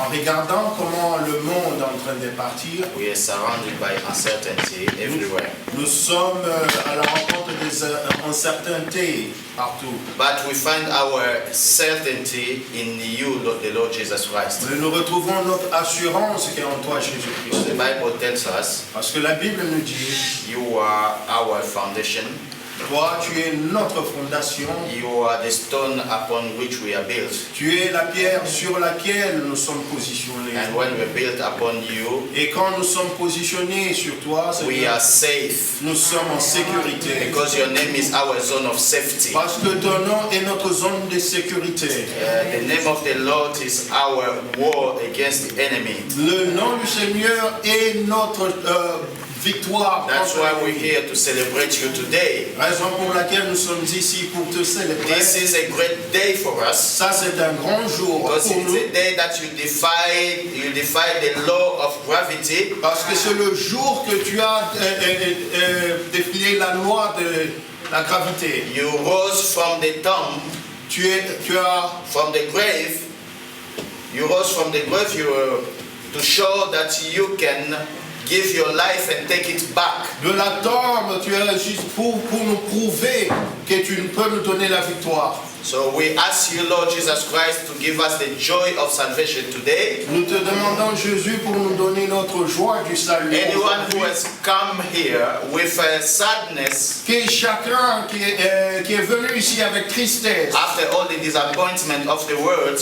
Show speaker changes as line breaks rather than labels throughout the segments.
En regardant comment le monde est en train de partir,
we are surrounded by uncertainty everywhere.
nous sommes à la rencontre des incertitudes partout.
But we find our certainty in you, the Lord Jesus Christ.
Mais nous retrouvons notre assurance qui est en toi,
The
Jésus-Christ.
Bible tells us,
Parce que la Bible nous dit,
you are our foundation.
toi, tu es notre fondation.
You are the stone upon which we are built.
Tu es la pierre sur laquelle nous sommes positionnés.
And when we're built upon you,
Et quand nous sommes positionnés sur toi,
we are safe.
nous sommes en sécurité.
Because your name is our zone of safety.
Parce que ton nom est notre zone de sécurité.
The name of the Lord is our war against the enemy.
Le nom du Seigneur est notre victoire.
That's why we're here to celebrate you today.
Raison pour laquelle nous sommes ici pour te célébrer.
This is a great day for us.
Ça, c'est un grand jour
Because
pour
it's
nous.
a day that you defy the law of gravity.
Parce que c'est le jour que tu as défié la loi de la gravité.
You rose from the tomb,
Tu as
from the grave. You rose from the grave to show that you can give your life and take it back.
de la tombe, tu es juste pour nous prouver que tu peux nous donner la victoire.
So we ask you, Lord Jesus Christ, to give us the joy of salvation today.
Nous te demandons, Jésus, pour nous donner notre joie du salut.
Anyone who has come here with sadness
Que chacun qui est venu ici avec tristesse,
after all the disappointment of the world,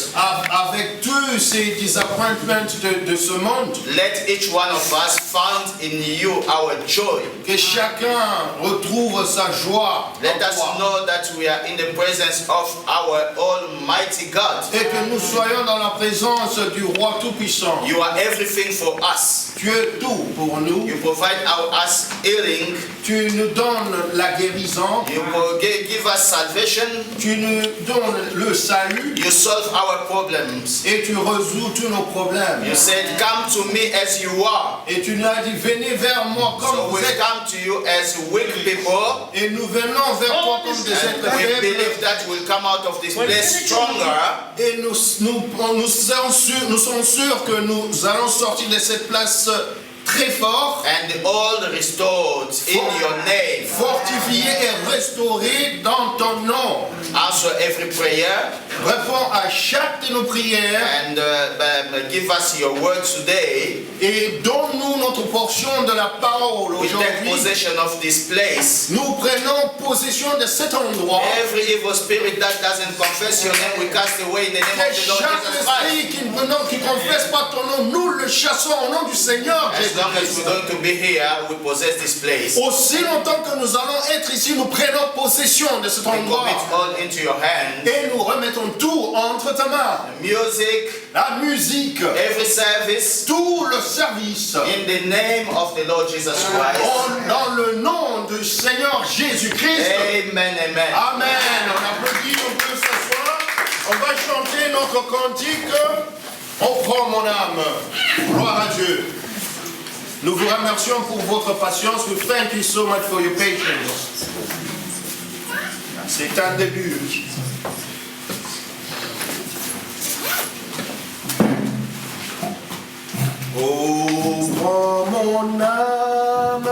avec tous ces disappointments de ce monde,
let each one of us find in you our joy.
que chacun retrouve sa joie.
Let
en
us
toi.
know that we are in the presence of our Almighty God.
Et que nous soyons dans la présence du Roi Tout-Puissant.
You are everything for us.
Tu es tout pour nous.
You provide us healing.
Tu nous donnes la guérison.
You give us salvation.
Tu nous donnes le salut.
You solve our problems.
Et tu résous tous nos problèmes.
You said, come to me as you are.
Et tu nous as dit, venez vers moi comme
So
vous
we
êtes.
come to you as weak people.
Et nous venons vers toi comme des êtres
And we
faibles.
believe that we'll come out of this place stronger.
Et nous sommes sûrs que nous allons sortir de cette place très fort,
And all restored in your name.
fortifié et restauré dans ton nom.
Answer every prayer.
Réponds à chaque de nos prières
And give us your word today.
et donne-nous notre portion de la parole
We take
aujourd'hui.
possession of this place.
Nous prenons possession de cet endroit.
Every evil spirit that doesn't confess your name, we cast away in the name
Et
of the Lord
chaque
Jesus Christ.
esprit qui ne confesse pas ton nom, nous le chassons au nom du Seigneur
As long as
Jésus-Christ.
we're going to be here, we possess this place.
Aussi longtemps que nous allons être ici, nous prenons possession de cet
We
endroit.
commit all into your hands.
Et nous remettons tout entre ta main.
Music,
La musique,
every service,
tout le service.
in the name of the Lord Jesus Christ.
Dans le nom du Seigneur Jésus-Christ.
Amen, amen.
Amen. On applaudit, on peut s'asseoir. On va chanter notre cantique. On prend mon âme. Gloire à Dieu. Nous vous remercions pour votre patience. We thank you so much for your patience. C'est un début. Oh, prends mon âme,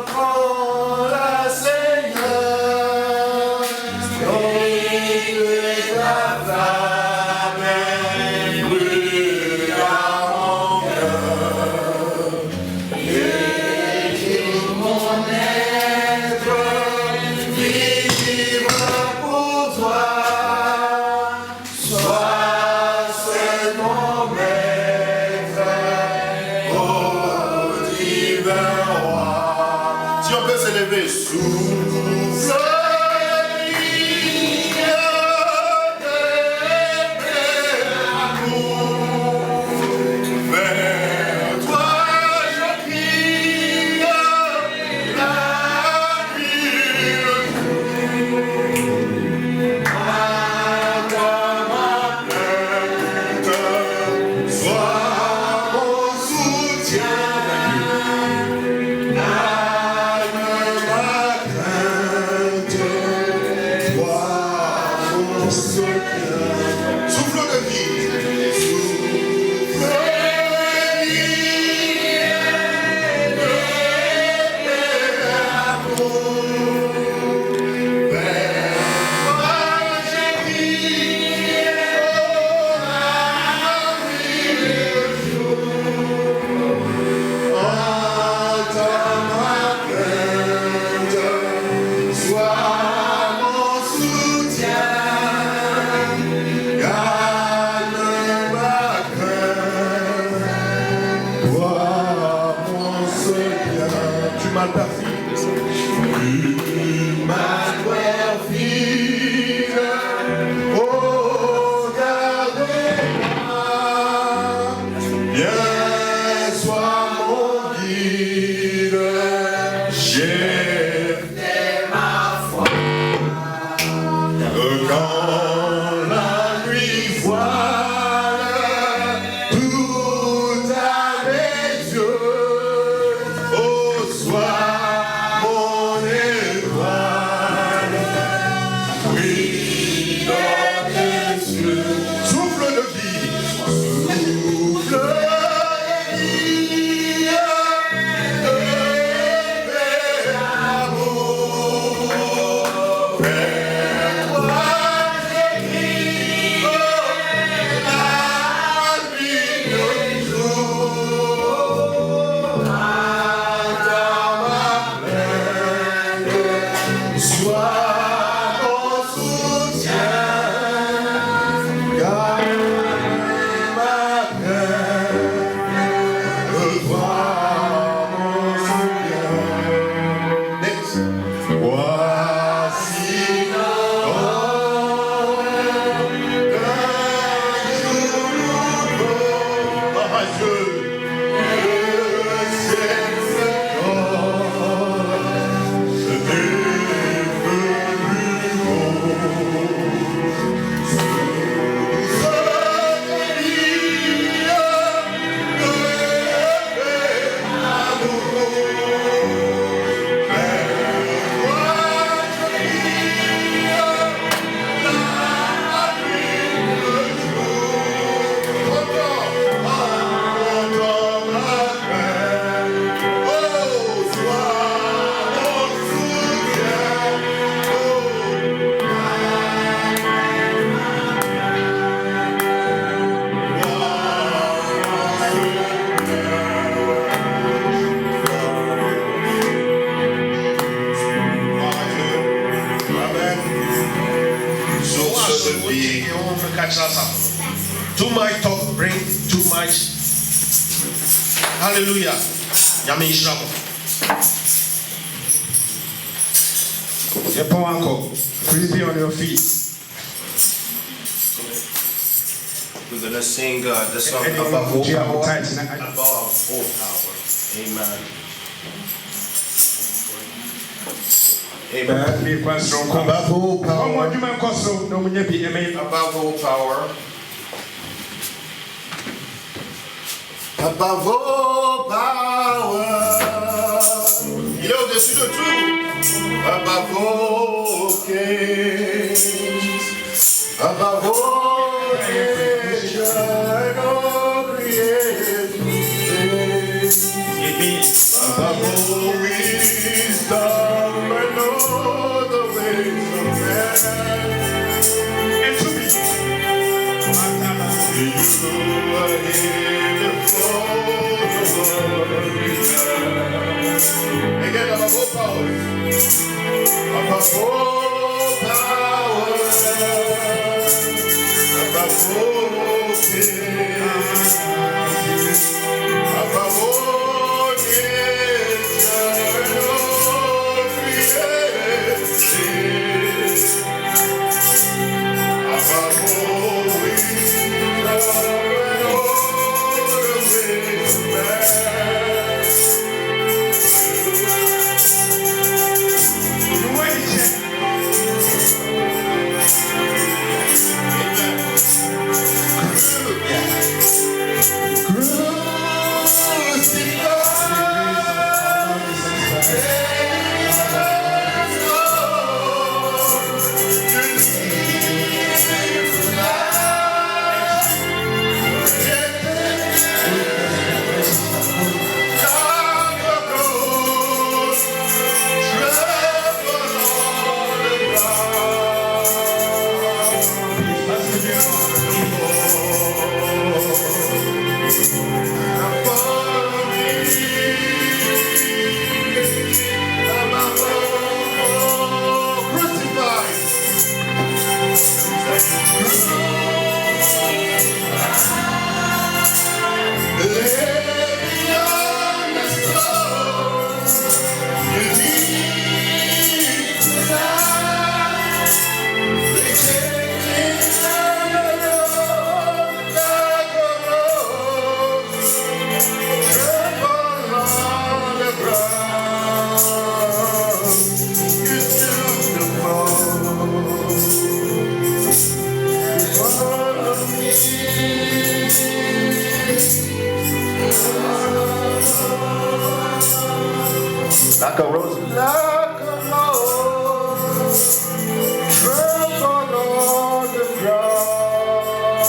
prends-la, Seigneur. Oh, tu es ta femme, brûle à mon cœur. Et tout mon être vivra pour toi. Sois seul mon maître, ô divin roi. Si on peut s'élever, souffle. Vers toi je crie, la nuit. À toi ma plainte, sois mon soutien. Calme ma crainte.
mal parti. Oh, gardez-moi, bien sois mon guide, j'ai fait ma foi. Quand la nuit voile tout à mes yeux, oh, sois mon étoile, oui, dans mes yeux. Souffle de vie, souffle de vie, de paix, amour, vers toi j'écris, oh, la nuit, le jour, à ma plaine, sois mon soutien, garde ma peine, toi mon soutien. Next. Voici l'heure d'un jour nouveau, orageux, le ciel s'éclaire, devenu beau. Sous ce délire de paix, amour, Source de vie.
Too much talk bring too much. Hallelujah. Yami Israel. Yepon encore. Please be on your feet.
We're going to sing the song
Anyone
Above
who
All
cheer
Power.
tight tonight.
Above all power. Amen. Amen.
Be question.
Above all
Come on,
power,
you man question. No munye bi amen.
Above all power.
above all power,
Il est au-dessus de tout.
above all kings, above all nations, all created things, above all wisdom and all the ways of man.
And to be.
You are here for the world. Again, above all powers, above all powers, above all things. Like a rose, like a rose, trampled on the ground.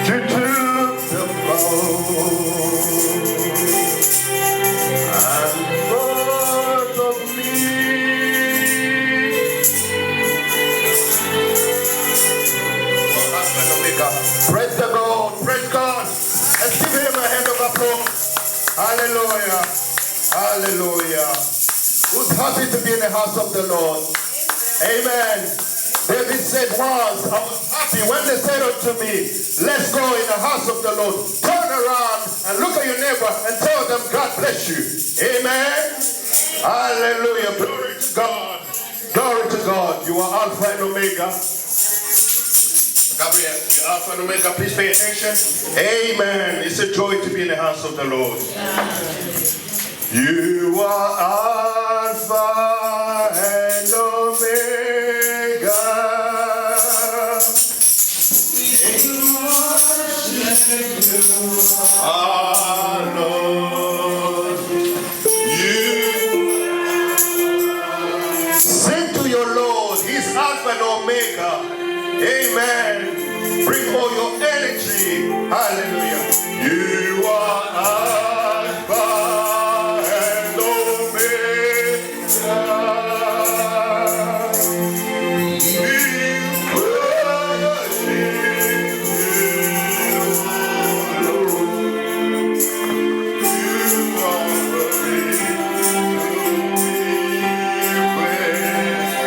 You took the fall and birth of me. Praise the Lord, praise God. Let's give him a hand of applause. Hallelujah. Hallelujah. Who's happy to be in the house of the Lord? Amen. David said once, I was happy when they said unto me, let's go in the house of the Lord. Turn around and look at your neighbor and tell them, God bless you. Amen. Hallelujah. Glory to God. Glory to God. You are Alpha and Omega. Gabriel, you're Alpha and Omega. Please pay attention. Amen. It's a joy to be in the house of the Lord. You are Alpha and Omega. Our Lord. Sing to your Lord. He's Alpha and Omega. Amen. Bring all your energy. Hallelujah. You are Alpha and Omega. We worship you, Lord. You are worthy to be praised.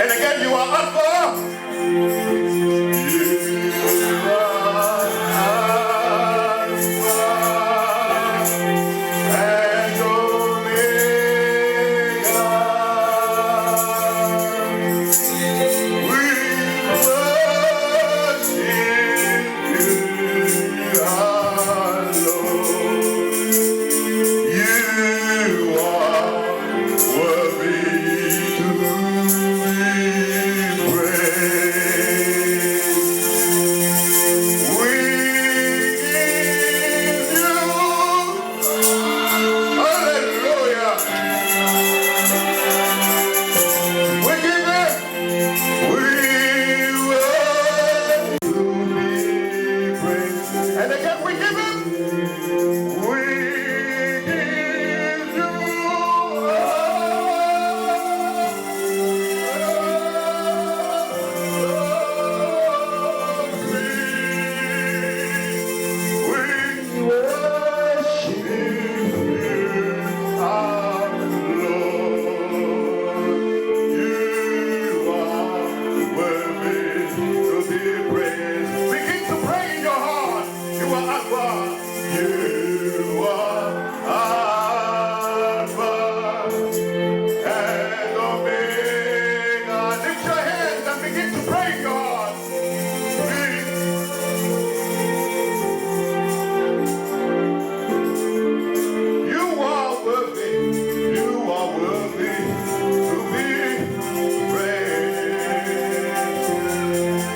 And again, you are Alpha.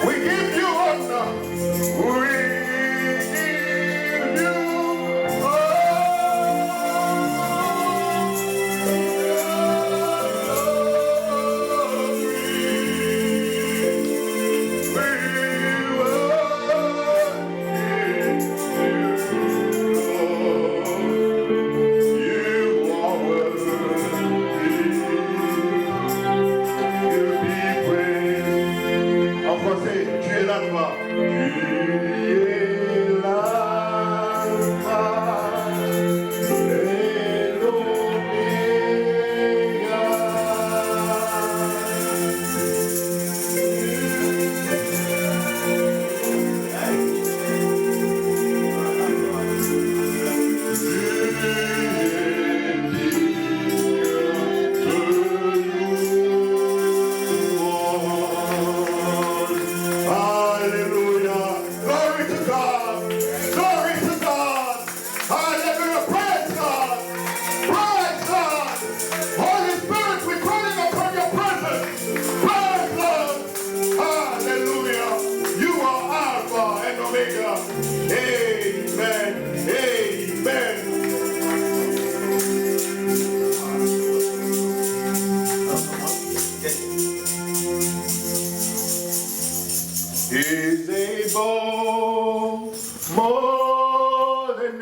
We give you honor. We give you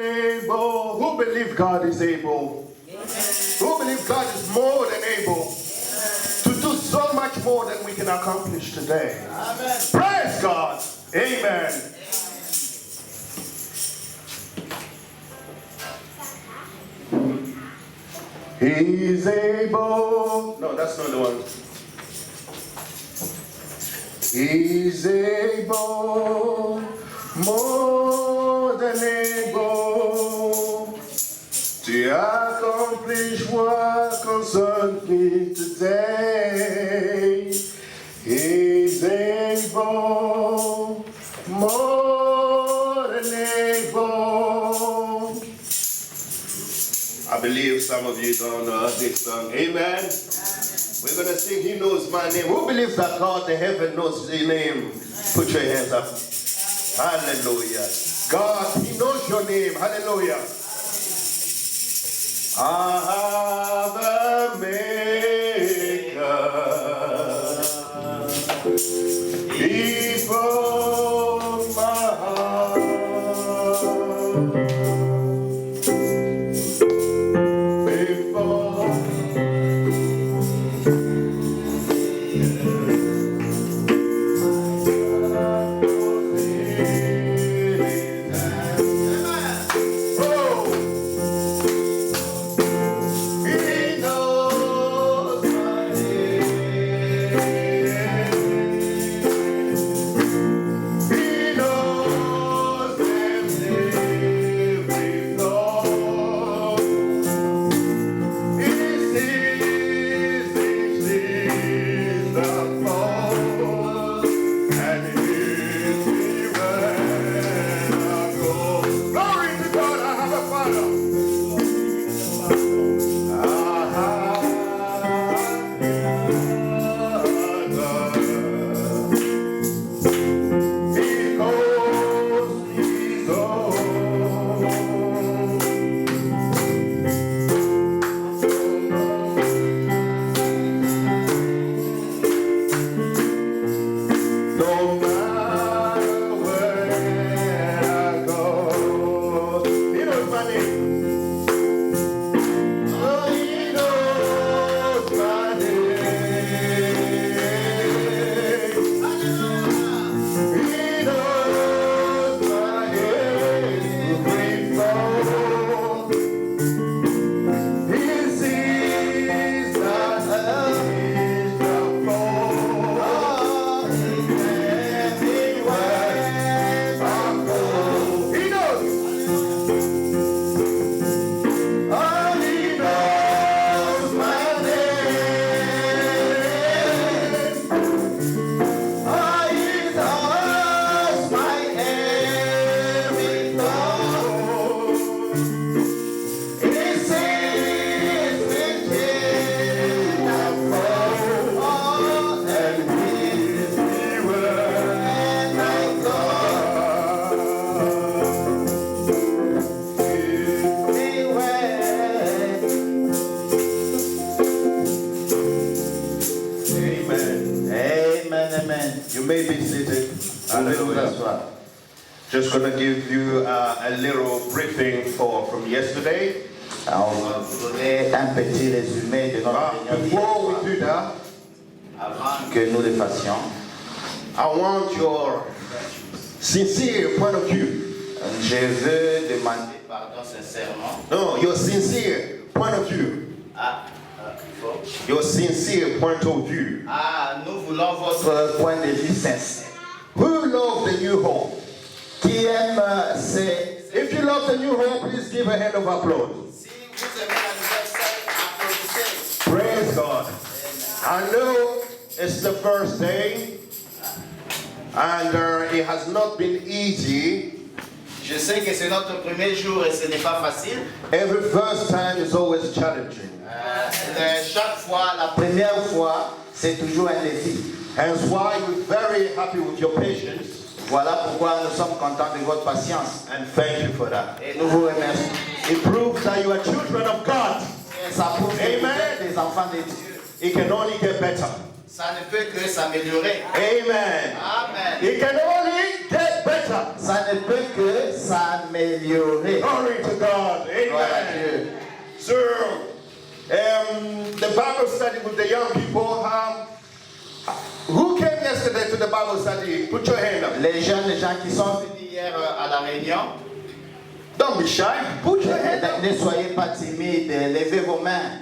able. Who believes God is able? Who believes God is more than able to do so much more than we can accomplish today? Praise God. Amen. He's able. No, that's not the one. He's able, more than able, to accomplish what concerns me today. He's able, more than able. I believe some of you don't know this song. Amen. We're going to sing He Knows My Name. Who believes that God in heaven knows your name? Put your hands up. Hallelujah. God, He knows your name. Hallelujah. I have a maker before my heart. You may be seated. Hallelujah. Just going to give you a little briefing from yesterday.
Alors, on va vous donner un petit résumé de notre réunion
Before we do that,
avant que nous le fassions.
I want your sincere point of view.
Je veux demander pardon sincèrement.
No, your sincere point of view. Your sincere point of view.
Nous voulons votre point de vue sincère.
Who loves the new hope?
Qui aime ces...
If you love the new hope, please give a hand of applause.
Si vous aimez la nouvelle scène, applaudissez.
Praise God. I know it's the first day, and it has not been easy.
Je sais que c'est notre premier jour et ce n'est pas facile.
Every first time is always challenging.
Chaque fois, la première fois, c'est toujours un défi.
Hence why we're very happy with your patience.
Voilà pourquoi nous sommes contents de votre patience.
And thank you for that.
Et nous vous remercions.
It proves that you are children of God.
Et ça prouve que vous êtes des enfants de Dieu.
It can only get better.
Ça ne peut que s'améliorer.
Amen.
Amen.
It can only get get better.
Ça ne peut que s'améliorer.
Glory to God.
Gloire à
Amen.
Dieu.
So, the Bible study with the young people. Who came yesterday to the Bible study? Put your hand up.
Les jeunes gens qui sont venus hier à la réunion,
Don't be shy. Put your hand up.
ne soyez pas timides, levez vos mains.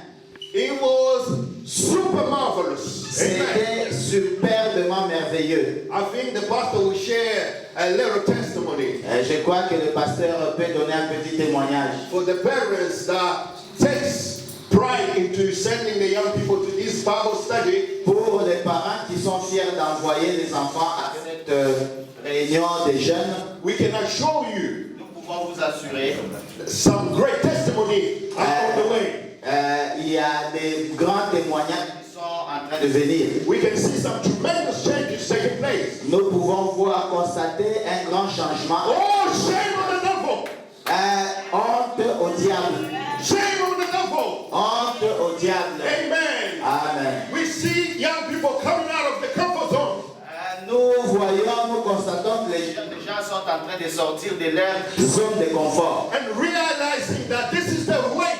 It was super marvelous. Amen.
C'était superbement merveilleux.
I think the pastor will share a little testimony
Je crois que le pasteur peut donner un petit témoignage.
for the parents that takes pride into sending the young people to this Bible study.
Pour les parents qui sont fiers d'envoyer les enfants à cette réunion des jeunes,
We can assure you
nous pouvons vous assurer
some great testimony are on the way.
il y a des grands témoignages qui sont en train de venir.
We can see some tremendous changes taking place.
Nous pouvons voir constater un grand changement.
Oh, shame on the devil!
Honte au diable.
Shame on the devil!
Honte au diable.
Amen.
Amen.
We see young people coming out of the comfort zone.
Nous constatons que les gens sont en train de sortir de leur zone de confort.
And realizing that this is the way.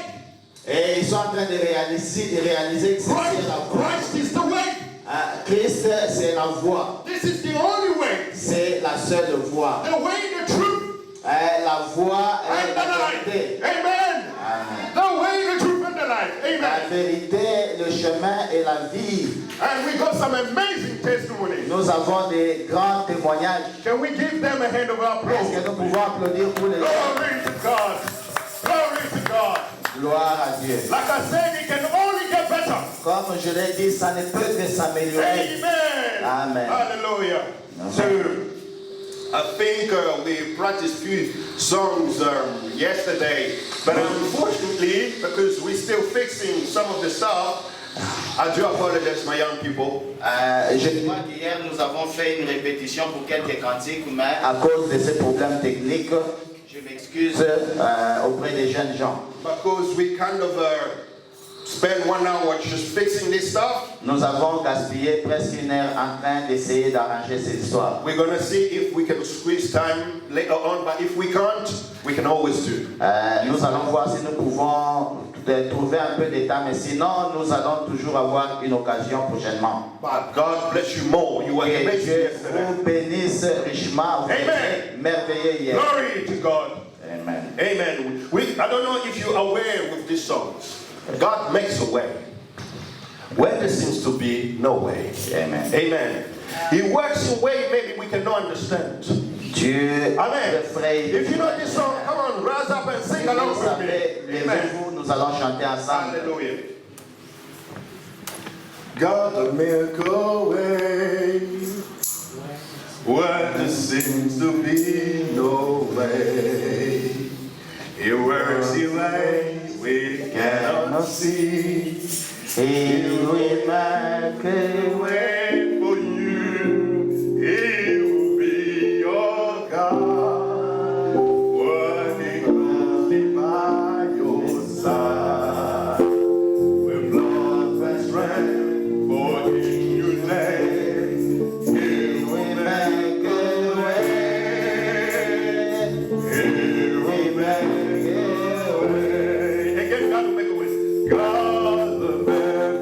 Et ils sont en train de réaliser que c'est la voie.
Christ is the way.
Christ, c'est la voie.
This is the only way.
C'est la seule voie.
The way, the truth,
La voie
and
est
the
la
life.
vérité.
Amen.
Amen.
The way, the truth, and the life.
La
Amen.
vérité, le chemin et la vie.
And we got some amazing testimonies.
Nous avons des grands témoignages.
Can we give them a hand of
Est-ce que
applause?
nous pouvons applaudir pour les gens?
Glory to God. Glory to God.
Gloire à Dieu.
Like I said, it can only get better.
Comme je l'ai dit, ça ne peut que s'améliorer.
Amen.
Amen.
Hallelujah. So, I think we practiced few songs yesterday, but unfortunately, because we're still fixing some of the stuff, I do apologize, my young people.
Je crois qu'hier nous avons fait une répétition pour quelques cantiques, mais à cause de ces problèmes techniques, je m'excuse auprès des jeunes gens.
Because we kind of spend 1 hour just fixing this stuff.
Nous avons gaspillé presque 1 heure en train d'essayer d'arranger ces histoires.
We're going to see if we can squeeze time later on, but if we can't, we can always do.
Nous allons voir si nous pouvons trouver un peu de temps, mais sinon nous allons toujours avoir une occasion prochainement.
But God bless you more. You were
Que
amazing
Dieu
yesterday.
vous bénisse richement. Vous
Amen.
êtes merveilleux hier.
Glory to God.
Amen.
Amen. I don't know if you're aware with these songs. God makes a way where there seems to be no way.
Amen.
Amen. He works in a way maybe we cannot understand.
Dieu
Amen.
le ferait.
If you know this song, come on, rise up and sing along
Vous
with
savez,
me. Amen.
levez-vous, nous allons chanter ensemble.
Hallelujah. God make a way where there seems to be no way. He works in ways we cannot see.
He will make a way.
Wait for you, He will be your God, working closely by your side. With love and strength for Him you lay, He will make a way. He will make a way. Again, God will make a way. God will make a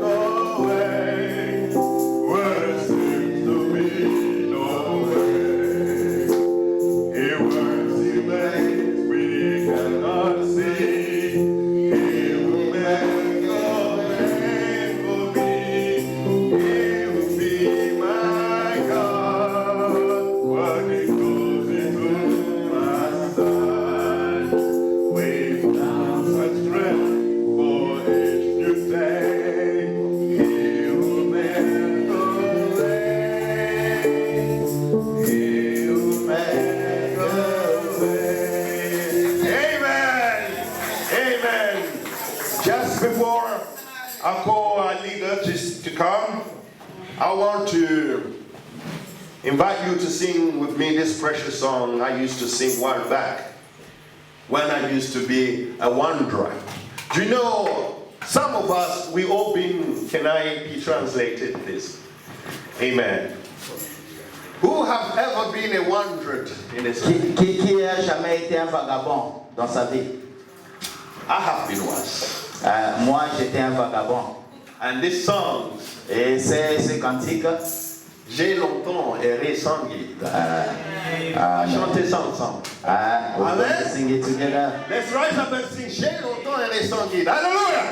way where there seems to be no way. He works in ways we cannot see. He will make a way for me. He will be my God, working closely to my side. With love and strength for each new day, He will make a way. He will make a way. Amen. Amen. Just before I call our leader to come, I want to invite you to sing with me this precious song I used to sing a while back when I used to be a wanderer. Do you know, some of us, we all been, can I be translated this? Amen. Who have ever been a wanderer in his life?
Qui a jamais été un vagabond dans sa vie?
I have been once.
Moi, j'étais un vagabond.
And this song,
Et ces cantiques,
j'ai longtemps erré sans guide. Chantez ça ensemble.
we
Amen.
going to sing it together.
Let's rise up and sing. J'ai longtemps erré sans guide. Alléluia.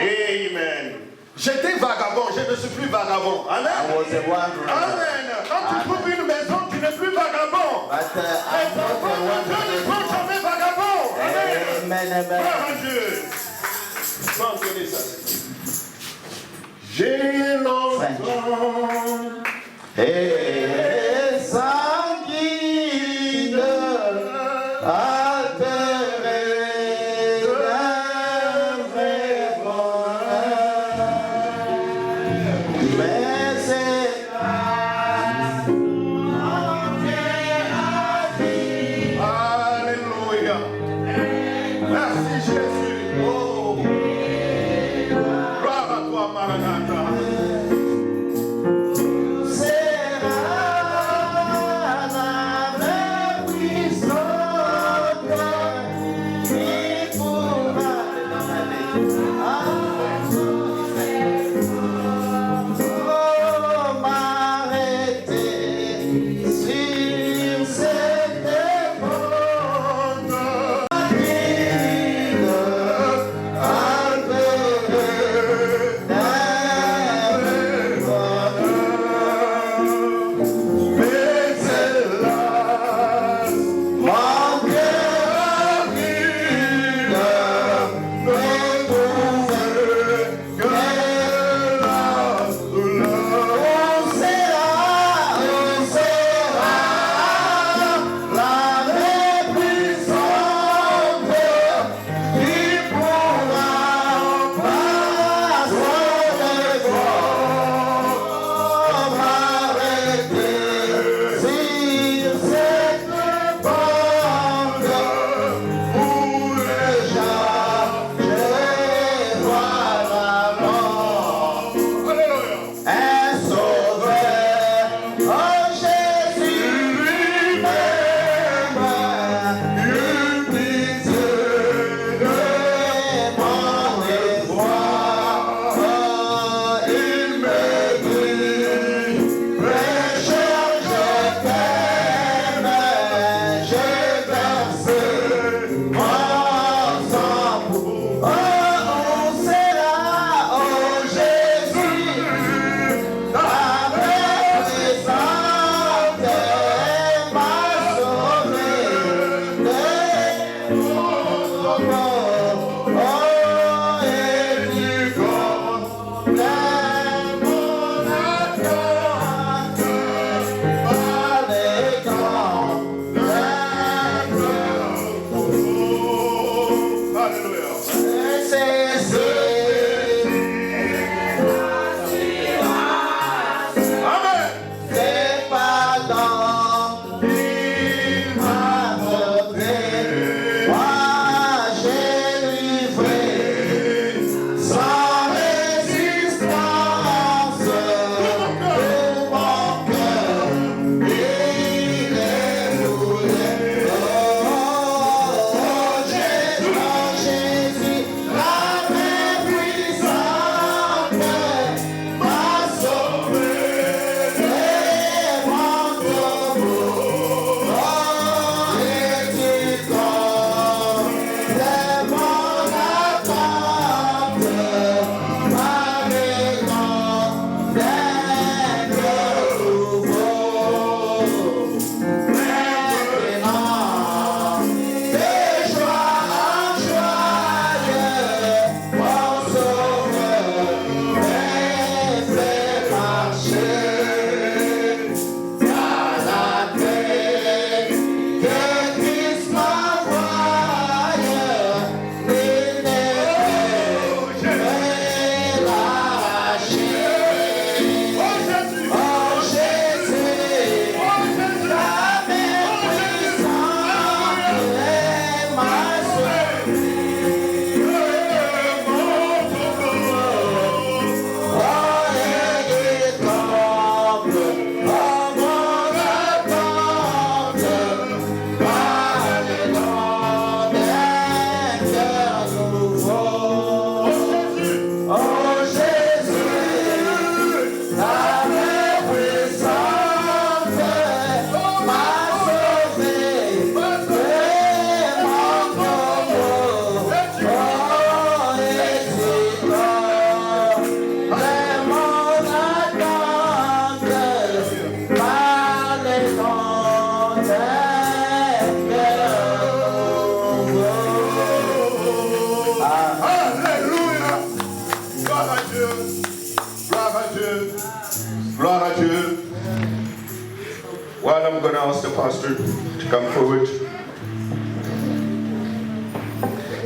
Amen. J'étais vagabond, je ne suis plus vagabond. Amen.
I was a wanderer.
Amen. Quand tu trouves une maison, tu n'es plus vagabond.
But
Les
I'm not
enfants
a
de Dieu ne
wanderer.
sont jamais vagabonds. Amen.
Amen,
Gloire
amen.
à Dieu. Chantez ça. J'ai longtemps.
Et sans guide, altéré d'un vrai bonheur. Mais c'est là
Alléluia. Merci Jésus. Oh. Gloire à toi, Maranatha.
Moi, j'ai livré
pastor to come forward.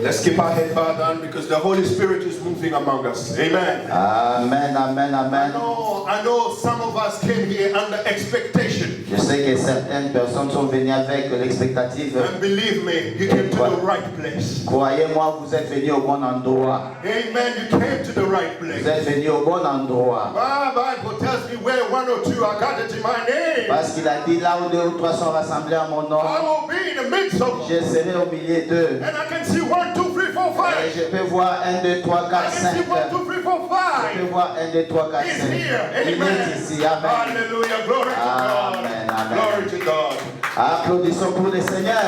Let's keep our head bowed down because the Holy Spirit is moving among us. Amen.
Amen, amen, amen.
I know some of us came here under expectation.
Je sais que certaines personnes sont venues avec l'expectative.
And believe me, you came to the right place.
Croyez-moi, vous êtes venus au bon endroit.
Amen. You came to the right place.
Vous êtes venus au bon endroit.
My Bible tells me where one or two are gathered in my name,
Parce qu'il a dit là où 2 ou 3 sont rassemblés en mon nom,
I will be in the midst of
je serai au milieu d'eux.
and I can see 1, 2, 3, 4,
Et
5.
je peux voir 1, 2, 3,
I
4,
can
5.
see 1, 2, 3, 4,
Je peux
5.
voir 1, 2, 3, 4,
He's
5.
here.
Il
Amen.
est ici. Amen.
Hallelujah. Glory to God.
Amen, amen.
Glory to God.
Applaudissons pour le Seigneur.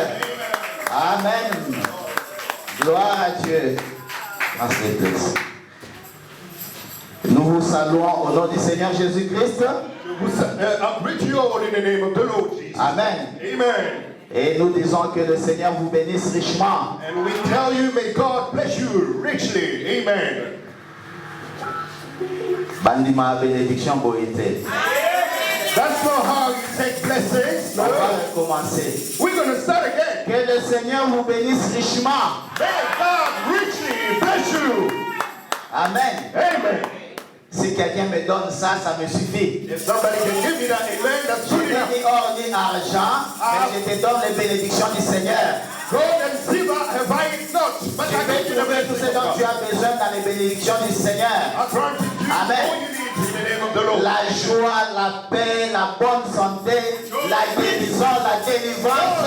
Amen. Gloire à Dieu. Merci Église. Nous vous saluons au nom du Seigneur Jésus-Christ.
I greet you all in the name of the Lord Jesus.
Amen.
Amen.
Et nous disons que le Seigneur vous bénisse richement.
And we tell you, may God bless you richly. Amen.
Bandima bénédiction boité.
That's not how you take blessings.
On va
No.
recommencer.
We're going to start again.
Que le Seigneur vous bénisse richement.
May God richly bless you.
Amen.
Amen.
Si quelqu'un me donne ça, ça me suffit.
If somebody can give me that amen, that's
Je
good
n'ai
enough.
ni or ni argent, mais je te donne les bénédictions du Seigneur.
Gold and silver have I not, but
Tu
I
peux
give you the
trouver tout ce
blessings of
dont tu
God.
as besoin dans les bénédictions du Seigneur.
I grant you
Amen.
all you need in the name of the Lord.
La joie, la paix, la bonne santé, la guérison, la délivrance,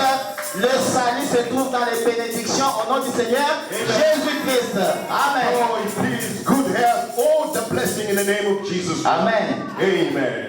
le salut se trouve dans les bénédictions au nom du Seigneur Jésus-Christ. Amen.
Oh, please, good health, all the blessing in the name of Jesus.
Amen.
Amen.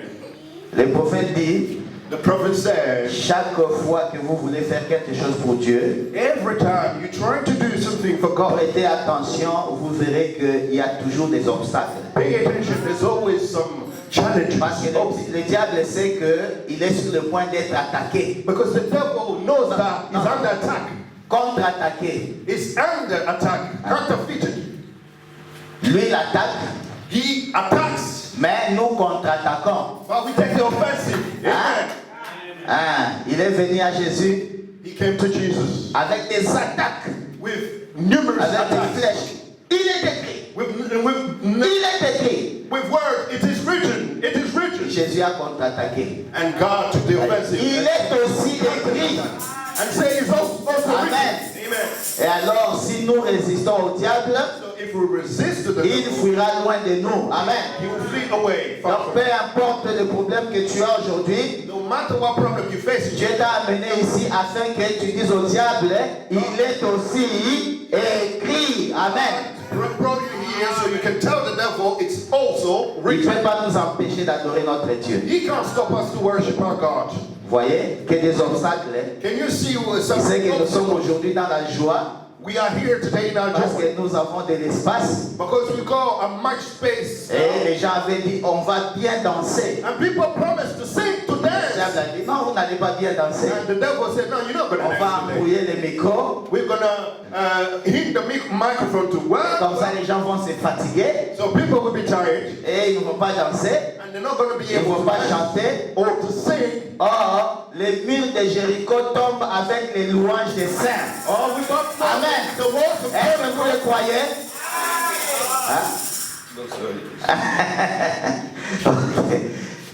Le prophète dit,
The prophet says,
chaque fois que vous voulez faire quelque chose pour Dieu,
every time you're trying to do something for God,
prêtez attention, vous verrez qu'il y a toujours des obstacles.
pay attention. There's always some challenges.
Parce que le diable sait qu'il est sur le point d'être attaqué,
Because the devil knows that he's under attack.
contre-attaqué.
He's under attack, counterfeited.
Lui, il attaque,
He attacks,
mais nous contre-attaquons.
but we take the offensive. Amen.
Il est venu à Jésus
He came to Jesus
avec des attaques,
with numerous
avec des
attacks.
flèches. Il est écrit.
With
Il est écrit.
words, it is written. It is written.
Jésus a contre-attaqué.
And God took the offensive.
Il est aussi écrit.
And say it's also
Amen.
written. Amen.
Et alors, si nous résistons au diable,
So if we resist the
il
devil,
fuira loin de nous. Amen.
he will flee away from
Donc, peu
us.
importe le problème que tu as aujourd'hui,
No matter what problem you face,
Dieu t'a amené ici afin que tu dises au diable, il est aussi écrit. Amen.
brought you here so you can tell the devil it's also
Il ne
written.
peut pas nous empêcher d'adorer notre Dieu.
He can't stop us to worship our God.
Voyez que des obstacles.
Can you see
Il sait que nous sommes
some?
aujourd'hui dans la joie
We are here today in our
parce
joy
que nous avons de l'espace.
because we got a much space.
Et les gens avaient dit, on va bien danser.
And people promised to sing, to
Le
dance.
diable a dit, non, vous n'allez pas bien danser.
And the devil said, no, you're not going
On
to
va
dance today.
embrouiller les micros.
We're going to hit the microphone to work.
Comme ça, les gens vont se fatiguer.
So people will be tired
Et ils ne vont pas danser.
and they're not going to be
Ils ne
able
vont
to
pas
dance
chanter.
or to sing.
Or, les murs de Jéricho tombent avec les louanges des saints.
Oh, we got
Amen.
the walls of
Est-ce que vous le croyez? Ok.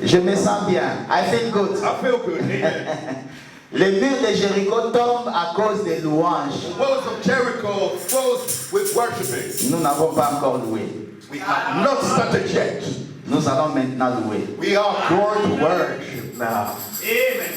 Je me sens bien. I feel good.
I feel good. Amen.
Les murs de Jéricho tombent à cause des louanges.
Walls of Jericho closed with worshiping.
Nous n'avons pas encore loué.
We have not started yet.
Nous allons maintenant louer.
We are going to worship now. Amen.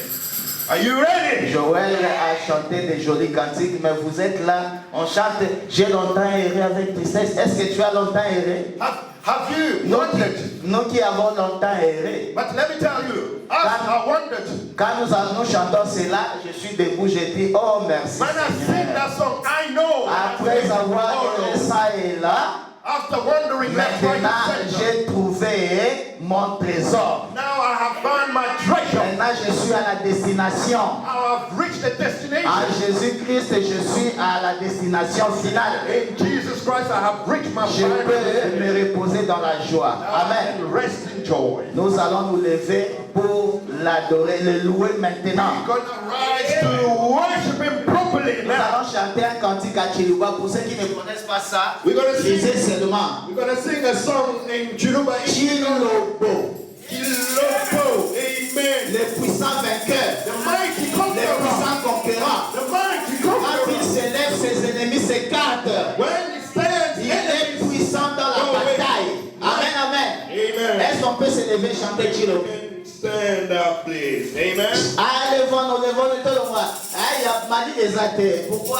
Are you ready?
Joël a chanté des jolis cantiques, mais vous êtes là, on chante « J'ai longtemps erré avec tristesse ». Est-ce que tu as longtemps erré?
Have you wondered?
Nous qui avons longtemps erré,
But let me tell you, I wondered.
quand nous chantons cela, je suis debout, je dis « Oh merci
When I sing
Seigneur
that song, I know. ».
Après avoir erré ça et là,
After wondering left, right,
maintenant
and center,
j'ai trouvé mon trésor.
now I have found my treasure.
Maintenant je suis à la destination.
I have reached the destination.
En Jésus-Christ, je suis à la destination finale.
In Jesus Christ, I have reached my
Je
final
peux
destination.
me reposer dans la joie.
Now I
Amen.
can rest in joy.
Nous allons nous lever pour l'adorer, le louer maintenant.
We're going to rise to worship Him properly
Nous
now.
allons chanter un cantique à Chiluba. Pour ceux qui ne connaissent pas ça,
We're going to
lisez
sing.
seulement
We're going to sing a song in Chiluba.
Chilobo,
Kilobo. Amen.
le puissant vainqueur,
The mighty
le
conqueror.
puissant conquérant.
The mighty
Quand
conqueror.
il s'élève, ses ennemis s'écartent.
When He stands,
Il est puissant dans la bataille. Amen, amen.
Amen.
Est-ce qu'on peut se lever et chanter Chilobo?
Stand up, please. Amen.
Ah, levons-nous, tout le monde. Ah, il y a Mali des athées. Pourquoi?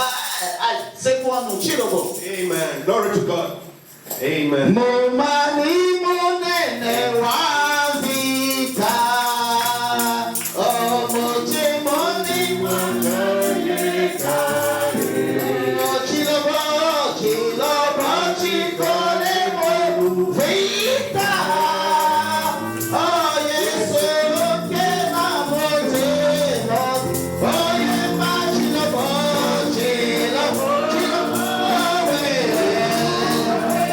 Ah, c'est quoi nous, Chilobo?
Amen. Glory to God. Amen.
Mon mani, mon nene, wa vita. Oh, mon Dieu, mon nene, mon nene, oh, Chilobo, Chilobo, Chilobo, vita. Oh, yes, okay, na, mon Dieu, oh, yeah, ma Chilobo, Chilobo, Chilobo, yeah.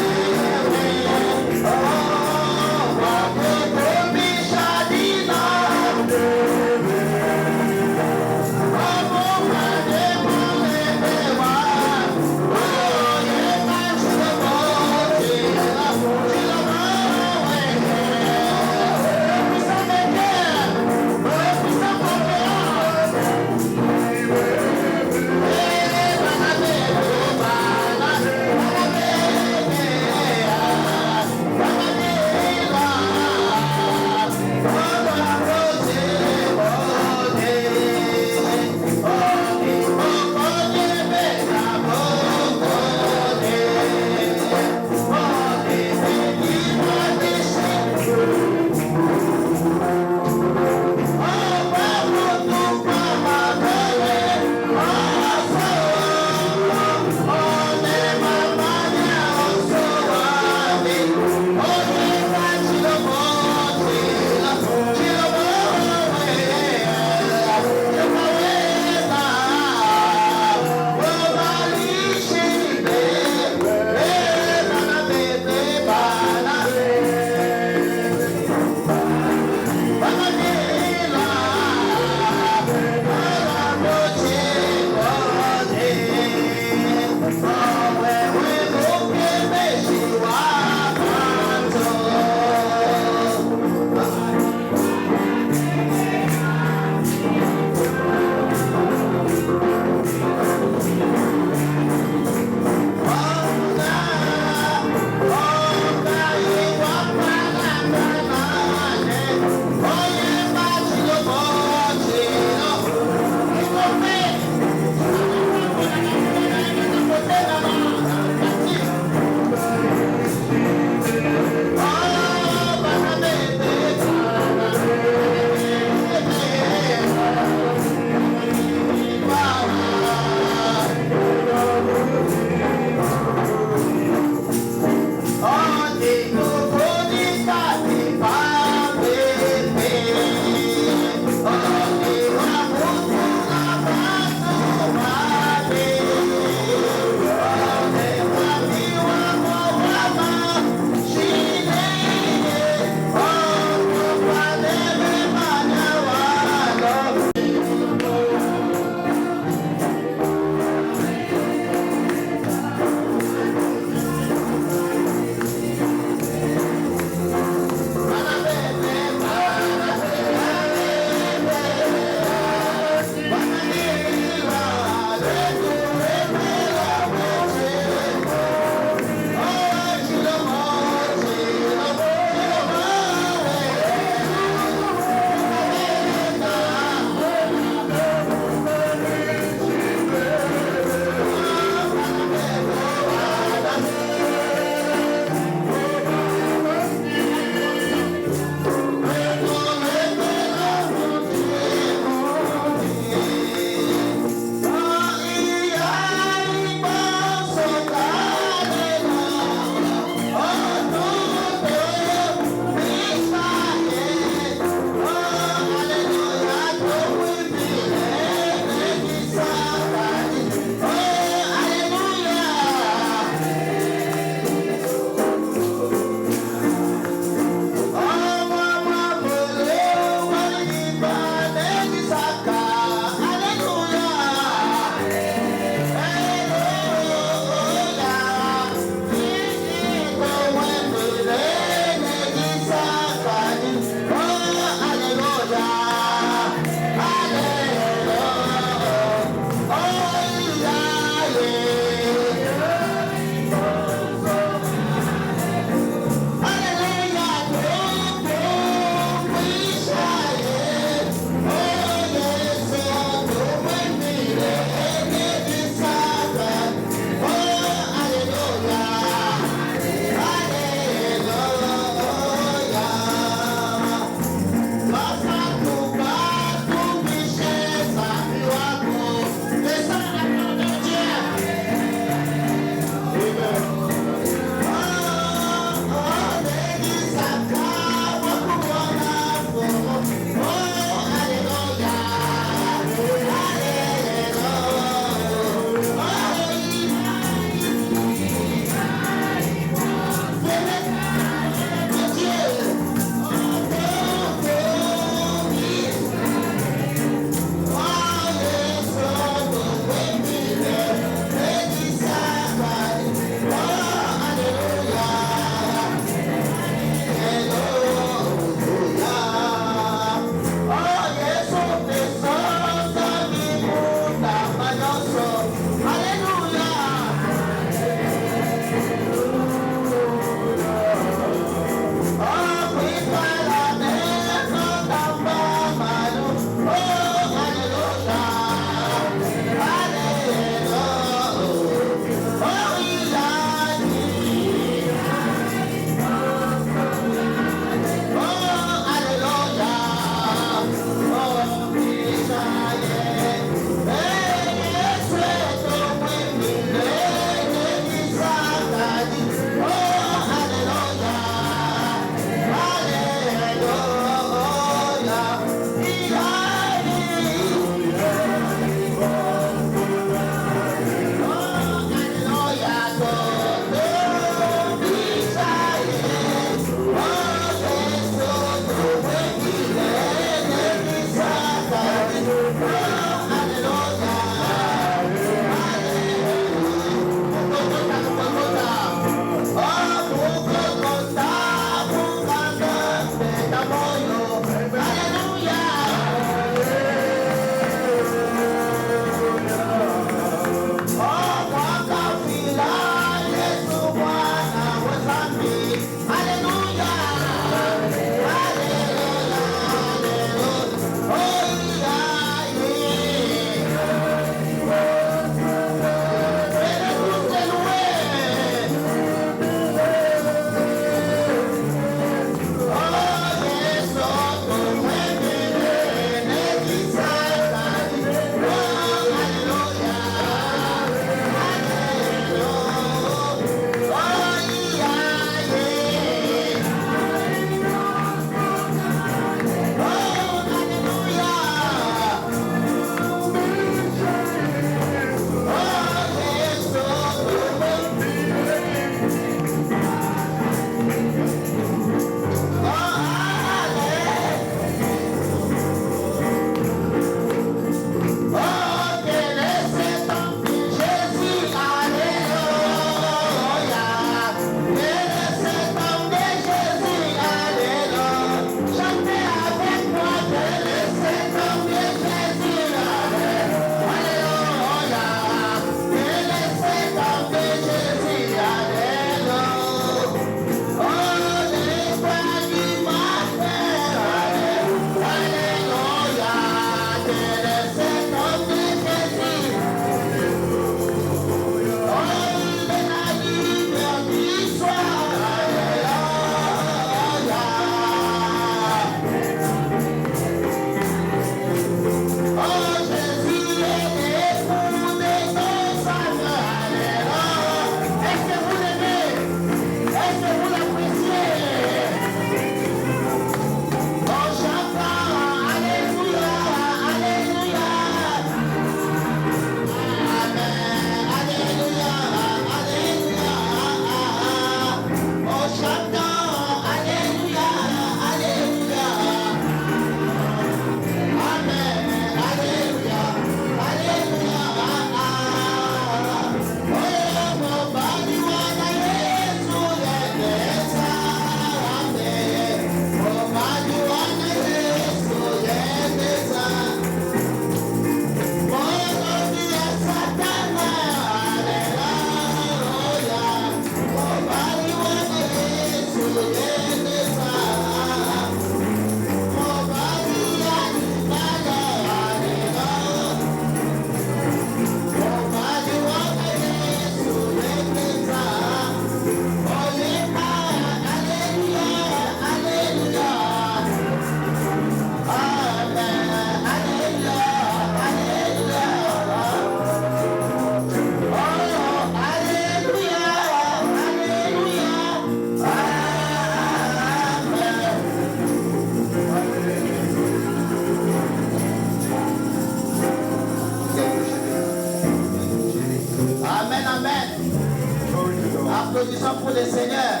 Applaudissons pour le Seigneur.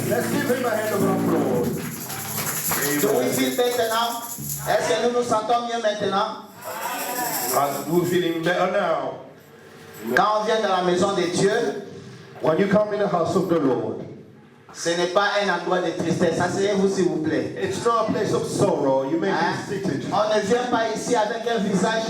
Let's give him a hand of applause.
Do we feel better now? Est-ce que nous nous sentons mieux maintenant?
We're feeling better now.
Quand on vient dans la maison de Dieu,
When you come in the house of the Lord,
ce n'est pas un endroit de tristesse. Asseyez-vous s'il vous plaît.
it's not a place of sorrow. You may
Hein?
be seated.
On ne vient pas ici avec un visage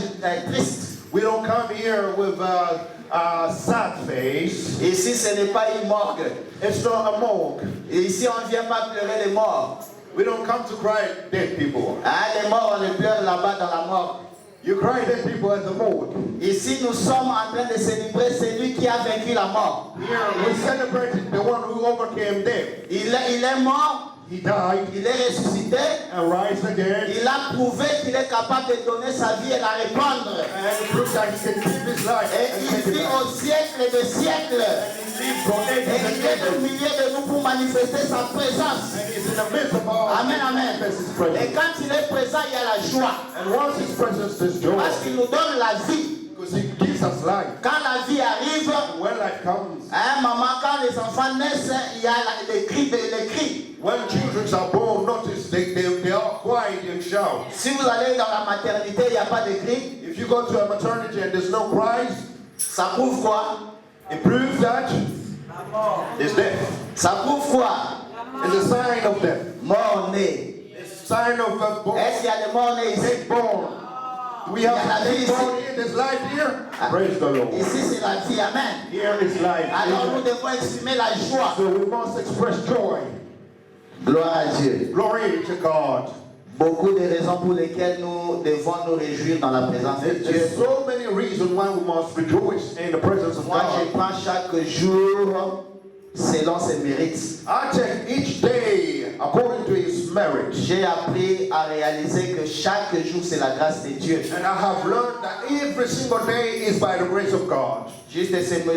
triste.
We don't come here with a sad face.
Ici, ce n'est pas une morgue.
It's not a morgue.
Et ici, on ne vient pas pleurer les morts.
We don't come to cry dead people.
Hein, les morts, on les pleure là-bas dans la mort.
You cry dead people at the morgue.
Ici, nous sommes en train de célébrer celui qui a vaincu la mort.
Here we celebrated the one who overcame death.
Il est mort,
He died
il est ressuscité.
and rise again.
Il a prouvé qu'il est capable de donner sa vie et la répandre.
And proved that he can keep his life
Et
and
il
take it
vit
back.
au siècle des siècles.
He lives for
Et
ages and
il est au
ages.
milieu de nous pour manifester sa présence.
And he's in the midst of all.
Amen, amen.
His
Et
presence.
quand il est présent, il y a la joie.
And once his presence is joy,
Parce qu'il nous donne la vie.
because he gives us life.
Quand la vie arrive,
When life comes,
maman, quand les enfants naissent, il y a les cris.
when children are born, notice they are quiet and shout.
Si vous allez dans la maternité, il n'y a pas de cris.
If you go to a maternity and there's no cries,
Ça prouve quoi?
it proves that it's death.
Ça prouve quoi?
It's a sign of death.
Mort-né.
It's a sign of a born.
Est-ce qu'il y a des morts-nés ici?
Dead born. We have dead born here. There's life here. Praise the Lord.
Ici, c'est la vie. Amen.
Here is life.
Alors, nous devons exprimer la joie.
So we must express joy.
Gloire à Dieu.
Glory to God.
Beaucoup de raisons pour lesquelles nous devons nous réjouir dans la présence de Dieu.
There's so many reasons why we must rejoice in the presence of
Moi, je
God.
prends chaque jour selon ses mérites.
I take each day according to his merit.
J'ai appris à réaliser que chaque jour, c'est la grâce de Dieu.
And I have learned that every single day is by the grace of God.
Juste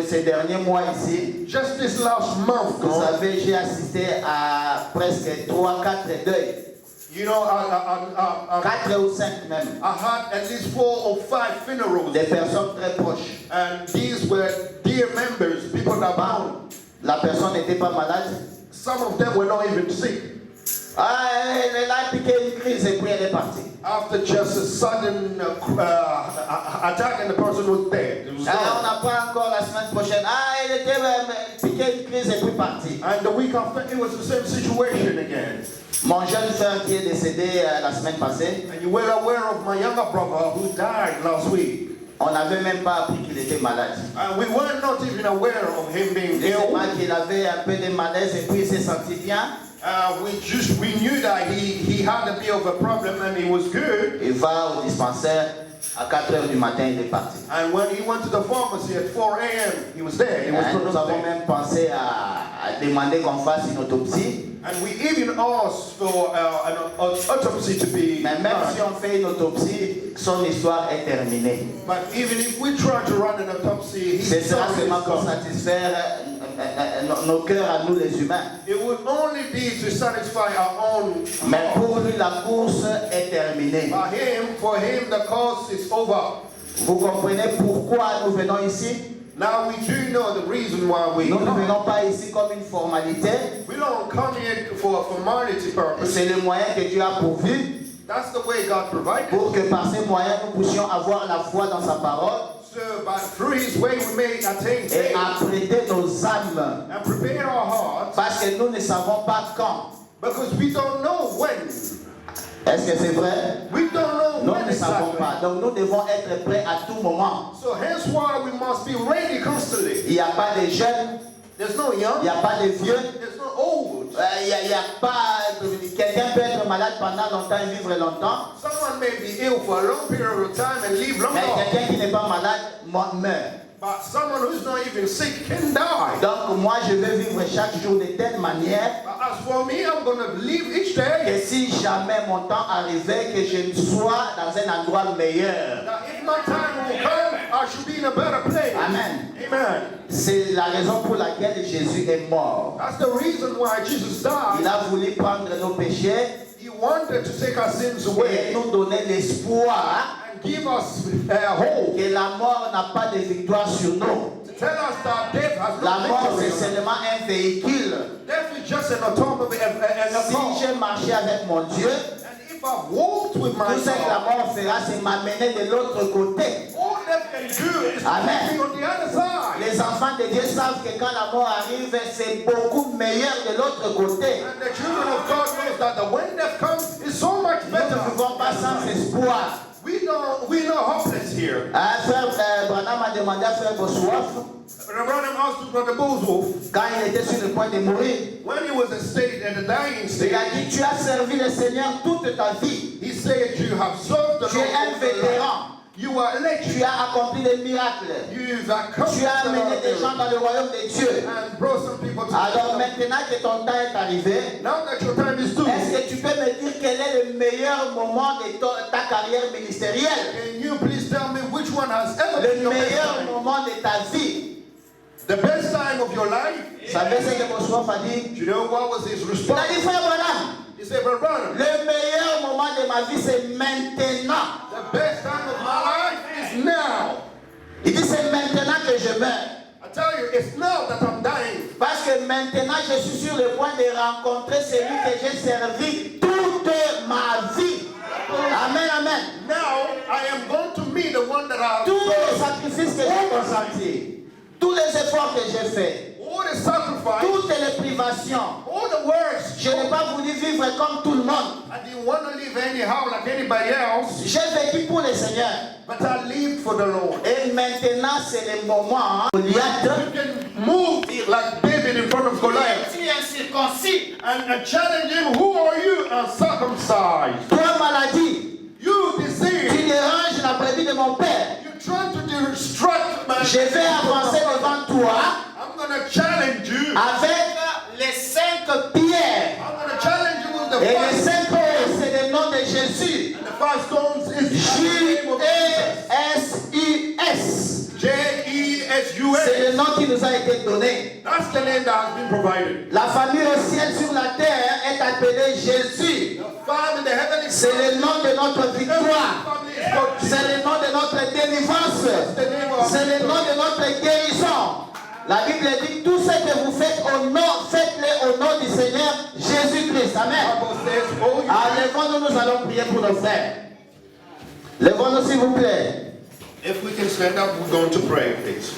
ces derniers mois ici,
Just this last month,
vous
God,
savez, j'ai assisté à presque 3-4 deuils.
you know,
4 ou 5 même.
I had at least 4 or 5 funerals.
Des personnes très proches.
And these were dear members, people that bound.
La personne n'était pas malade.
Some of them were not even sick.
Ah, elle a piqué une crise et puis elle est partie.
After just a sudden attack and the person was dead. It was
Ah, on
gone.
apprend encore la semaine prochaine. Ah, elle était piqué une crise et puis partie.
And the week after, it was the same situation again.
Mon jeune frère qui est décédé la semaine passée,
And you were aware of my younger brother who died last week.
on n'avait même pas appris qu'il était malade.
And we were not even aware of him being
Je sais
ill.
pas qu'il avait un peu de malaise et puis il s'est senti bien.
We knew that he had a bit of a problem and he was good.
Il va au dispensaire à 4 heures du matin, il est parti.
And when he went to the pharmacy at 4 a.m., he was there. He was
Nous avons
there.
même pensé à demander qu'on fasse une autopsie.
And we even asked for an autopsy to be
Mais même si
done.
on fait une autopsie, son histoire est terminée.
But even if we try to run an autopsy,
Ce
his
sera
story
seulement
is
pour
gone.
satisfaire nos cœurs à nous les humains.
It would only be to satisfy our own.
Mais pour lui, la course est terminée.
For him, the course is over.
Vous comprenez pourquoi nous venons ici?
Now we do know the reason why we
Nous ne
come.
venons pas ici comme une formalité.
We don't come here for a formality purpose.
C'est le moyen que Dieu a pourvu
That's the way God provided.
pour que par ces moyens nous puissions avoir la foi dans sa parole
So, but through His way, we may attain
et
faith
apprêter nos âmes.
and prepare our hearts,
Parce que nous ne savons pas quand.
because we don't know when.
Est-ce que c'est vrai?
We don't know
Nous
when
ne savons
exactly.
pas. Donc nous devons être prêts à tout moment.
So hence why we must be ready constantly.
Il n'y a pas de jeunes,
There's no
il
young.
n'y a pas de vieux.
There's no old.
Il n'y a pas. Quelqu'un peut être malade pendant longtemps et vivre longtemps.
Someone may be ill for a long period of time and live long.
Mais quelqu'un qui n'est pas malade meurt.
But someone who's not even sick can die.
Donc moi je veux vivre chaque jour de telle manière
But as for me, I'm going to live each day.
que si jamais mon temps arrivait, que je sois dans un endroit meilleur.
That if my time will come, I should be in a better place.
Amen.
Amen.
C'est la raison pour laquelle Jésus est mort.
That's the reason why Jesus
Il
died.
a voulu prendre nos péchés
He wanted to take our sins
et
away
nous donner l'espoir
and give us hope.
que la mort n'a pas de victoire sur nous.
To tell us that death has
La
no
mort,
victory.
c'est seulement un véhicule.
Death is just an automobile and a
Si
car.
j'ai marché avec mon Dieu,
And if I walked with my
tout ce que la
God,
mort fera, c'est m'amener de l'autre côté.
all death can do is
Amen.
put me on the other side.
Les enfants de Dieu savent que quand la mort arrive, c'est beaucoup meilleur de l'autre côté.
And the children of God knows that when death comes, it's so much
Nous
better.
ne vivons pas sans espoir.
We're not hopeless here.
Frère Branham a demandé à Frère Bossuoff,
Brother asked to Brother Bosworth,
quand il était sur le point de mourir,
when he was at the dying
il
stage,
a dit, tu as servi le Seigneur toute ta vie.
he said, you have served the
Tu es un
Lord. all your life.
vétéran.
You are elected.
Tu as accompli des miracles.
You've accomplished
Tu as amené des
the
gens dans le royaume de Dieu.
and brought some people to
Alors
the
maintenant que ton temps est arrivé,
Now that your time is due,
est-ce que tu peux me dire quel est le meilleur moment de ta carrière ministérielle?
can you please tell me which one has ever been
Le
your best
meilleur
time?
moment de ta vie?
The best time of your life?
Vous savez ce que Bossuoff a dit?
You know what was his
Il a
response?
dit, frère Branham,
He said, Brother Branham,
le meilleur moment de ma vie, c'est maintenant.
the best time of my life is now.
Il dit, c'est maintenant que je meurs.
I tell you, it's now that I'm dying.
Parce que maintenant, je suis sur le point de rencontrer celui que j'ai servi toute ma vie. Amen, amen.
Now I am going to meet the one that I
Tous les sacrifices que j'ai consentis, tous les efforts que j'ai faits,
all the sacrifice,
toutes les privations,
all the works.
je n'ai pas voulu vivre comme tout le monde.
I didn't want to live anyhow like anybody else,
J'ai vécu pour le Seigneur.
but I lived for the Lord.
Et maintenant, c'est le moment. Goliath,
You can move like David in front of Goliath
tu es incirconcis.
and challenge him, who are you? Uncircumcised.
Toi, maladie,
You
tu
disease.
déranges la brebis de mon père.
You're trying to distract my.
Je vais avancer devant toi
I'm going to challenge you.
avec les 5 pierres.
I'm going to challenge you with the
Et les
five.
5 pierres, c'est le nom de Jésus.
And the five stones is the name of Jesus.
J-E-S-U-S.
J-E-S-U-S.
C'est le nom qui nous a été donné.
That's the name that has been provided.
La famille au ciel sur la terre est appelée Jésus.
The Father in the heavenly
C'est le nom de notre victoire.
family is called Jesus.
C'est le nom de notre délivrance. C'est le nom de notre guérison. La Bible dit tout ce que vous faites au nom, faites-le au nom du Seigneur Jésus-Christ. Amen.
Bible says, oh, you
Alors, levons-nous, nous allons prier pour nos frères. Levons-nous, s'il vous plaît.
If we can stand up, we're going to pray, please.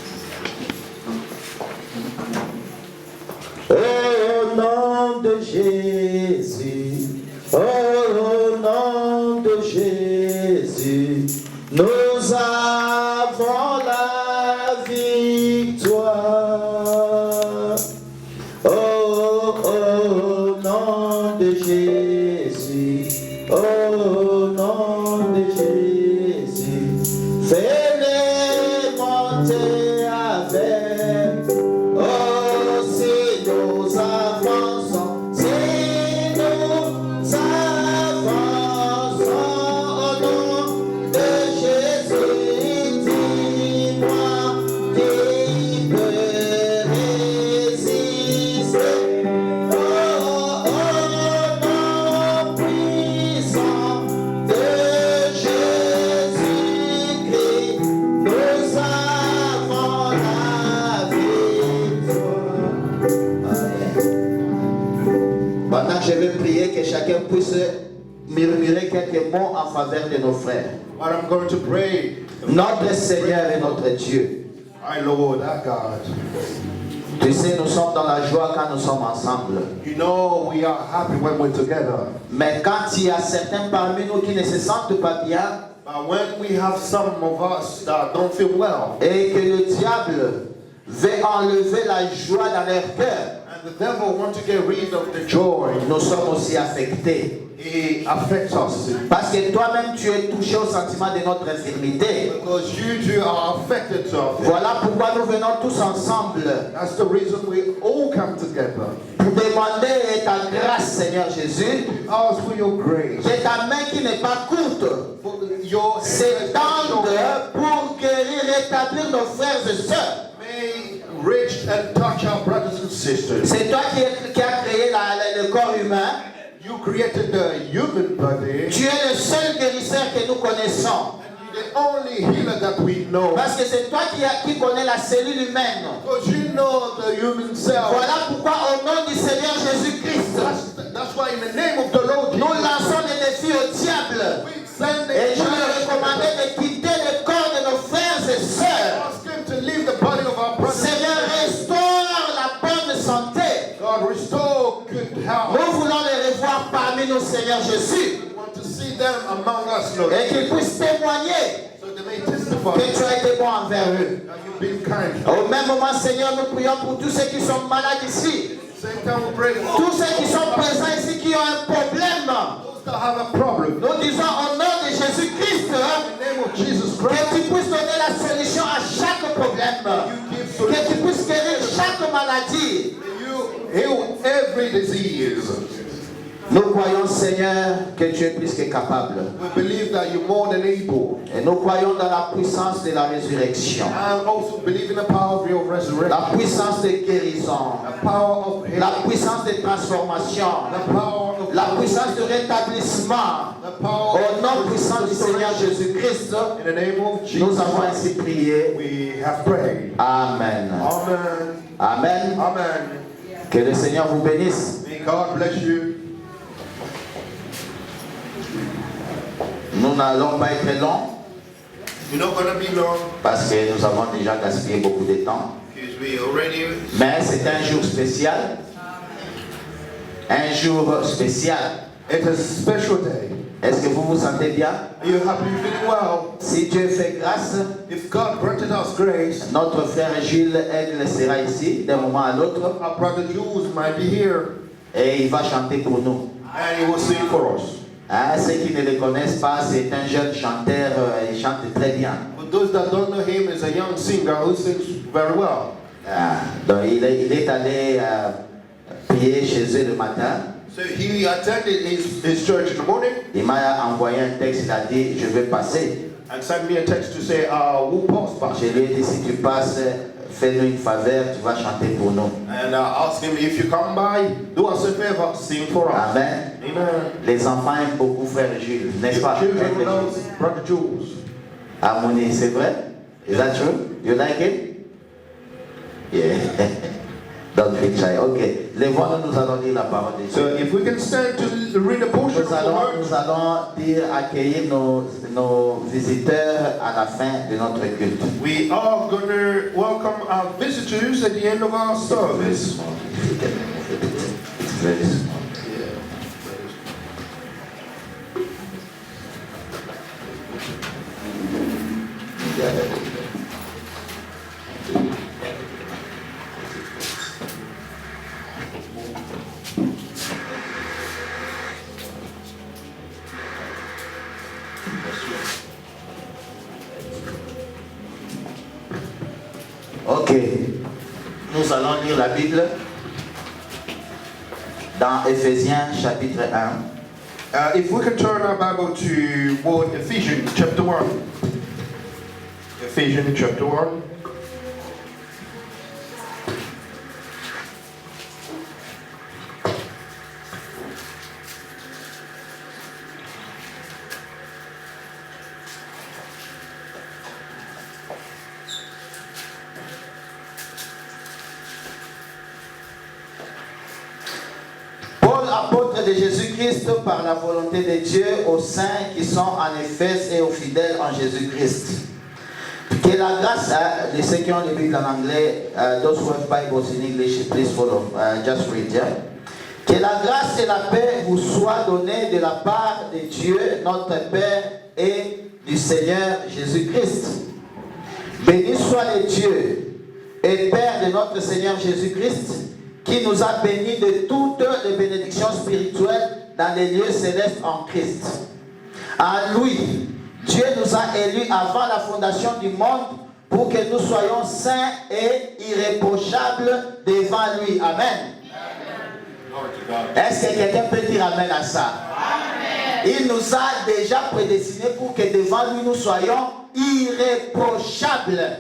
Au nom de Jésus, au nom de Jésus, nous avons la victoire. Au nom de Jésus, au nom de Jésus, fais-les monter avec. Oh, si nous avançons, si nous avançons au nom de Jésus, dis-moi qui peut résister. Oh, au nom puissant de Jésus-Christ, nous avons la victoire. Pendant que je vais prier, que chacun puisse murmurer quelques mots en faveur de nos frères.
But I'm going to pray.
Notre Seigneur et notre Dieu.
My Lord, our God.
Tu sais, nous sommes dans la joie quand nous sommes ensemble.
You know we are happy when we're together.
Mais quand il y a certains parmi nous qui ne se sentent pas bien
But when we have some of us that don't feel well,
et que le diable veut enlever la joie dans leur cœur,
and the devil wants to get rid of the joy,
nous sommes aussi affectés.
it affects us.
Parce que toi-même, tu es touché au sentiment de notre infirmité.
Because you two are affected of it.
Voilà pourquoi nous venons tous ensemble
That's the reason we all come together.
pour demander ta grâce, Seigneur Jésus,
Ask for your grace.
que ta main qui n'est pas courte
For your
s'étende pour guérir, rétablir nos frères et sœurs.
may reach and touch our brothers and sisters.
C'est toi qui as créé le corps humain.
You created the human body.
Tu es le seul guérisseur que nous connaissons.
the only healer that we know.
Parce que c'est toi qui connais la cellule humaine.
Because you know the human cell.
Voilà pourquoi au nom du Seigneur Jésus-Christ,
That's why in the name of the Lord
nous
Jesus,
lançons le défi au diable.
we send the
Et je lui
challenge
recommandais de quitter le corps de nos frères et sœurs.
ask him to leave the body of our brothers.
Seigneur, restaure la bonne santé.
God, restore good health.
Nous voulons les revoir parmi nous, Seigneur Jésus.
We want to see them among us, Lord,
Et qu'ils puissent témoigner
so they may testify
que tu as été bon envers eux.
that you've been kind.
Au même moment, Seigneur, nous prions pour tous ceux qui sont malades ici.
Same time we pray for
Tous ceux qui sont présents ici qui ont un problème.
those that have a problem.
Nous disons au nom de Jésus-Christ
In the name of Jesus
que
Christ,
tu puisses donner la solution à chaque problème.
you give
Que
solution.
tu puisses guérir chaque maladie.
You heal every disease.
Nous croyons, Seigneur, que tu es plus que capable.
We believe that you're more than able.
Et nous croyons dans la puissance de la résurrection.
And also believe in the power of your resurrection.
La puissance de guérison.
The power of healing.
La puissance de transformation.
The power of
La puissance de rétablissement.
the power
Au nom
of
puissant du Seigneur Jésus-Christ,
in the name of Jesus,
nous avons ainsi prié.
we have prayed.
Amen.
Amen.
Amen.
Amen.
Que le Seigneur vous bénisse.
May God bless you.
Nous n'allons pas être longs
We're not going to be long
parce que nous avons déjà gaspillé beaucoup de temps.
because we already.
Mais c'est un jour spécial. Un jour spécial.
It is a special day.
Est-ce que vous vous sentez bien?
Are you happy you feeling well?
Si Dieu fait grâce,
If God granted us grace,
notre frère Gilles Aigle sera ici d'un moment à l'autre
our brother Jules might be here
et il va chanter pour nous.
and he will sing for us.
Hein, ceux qui ne le connaissent pas, c'est un jeune chanteur, il chante très bien.
But those that don't know him is a young singer who sings very well.
Donc il est allé prier chez eux le matin.
So he attended his church in the morning
Il m'a envoyé un texte, il a dit, je vais passer.
and sent me a text to say, we'll pass by.
Je lui ai dit, si tu passes, fais-nous une faveur, tu vas chanter pour nous.
And I asked him, if you come by, do us a favor, sing for us.
Amen.
Amen.
Les enfants aiment beaucoup frère Jules, n'est-ce pas?
Children love brother Jules.
Harmonie, c'est vrai? Is that true? You like it? Yeah. Don't be shy. Ok. Lèvons-nous, nous allons lire la parole de
So
Dieu.
if we can stand to read a portion of the word,
Nous allons dire, accueillir nos visiteurs à la fin de notre culte.
we are going to welcome our visitors at the end of our service.
Very small. Ok, nous allons lire la Bible dans Éphésiens chapitre 1.
If we can turn our Bible to Ephesians chapter 1. Ephesians chapter 1.
Paul, apôtre de Jésus-Christ, par la volonté de Dieu, aux saints qui sont en Éphèse et aux fidèles en Jésus-Christ. Que la grâce, les ceux qui ont les Bibles en anglais, those who have Bibles in English, please follow, just read, yeah? Que la grâce et la paix vous soient données de la part de Dieu, notre Père, et du Seigneur Jésus-Christ. Béni soit le Dieu et Père de notre Seigneur Jésus-Christ, qui nous a bénis de toutes les bénédictions spirituelles dans les lieux célestes en Christ. En lui, Dieu nous a élus avant la fondation du monde pour que nous soyons saints et irréprochables devant lui. Amen. Est-ce que quelqu'un peut dire Amen à ça? Amen. Il nous a déjà prédestinés pour que devant lui nous soyons irréprochables.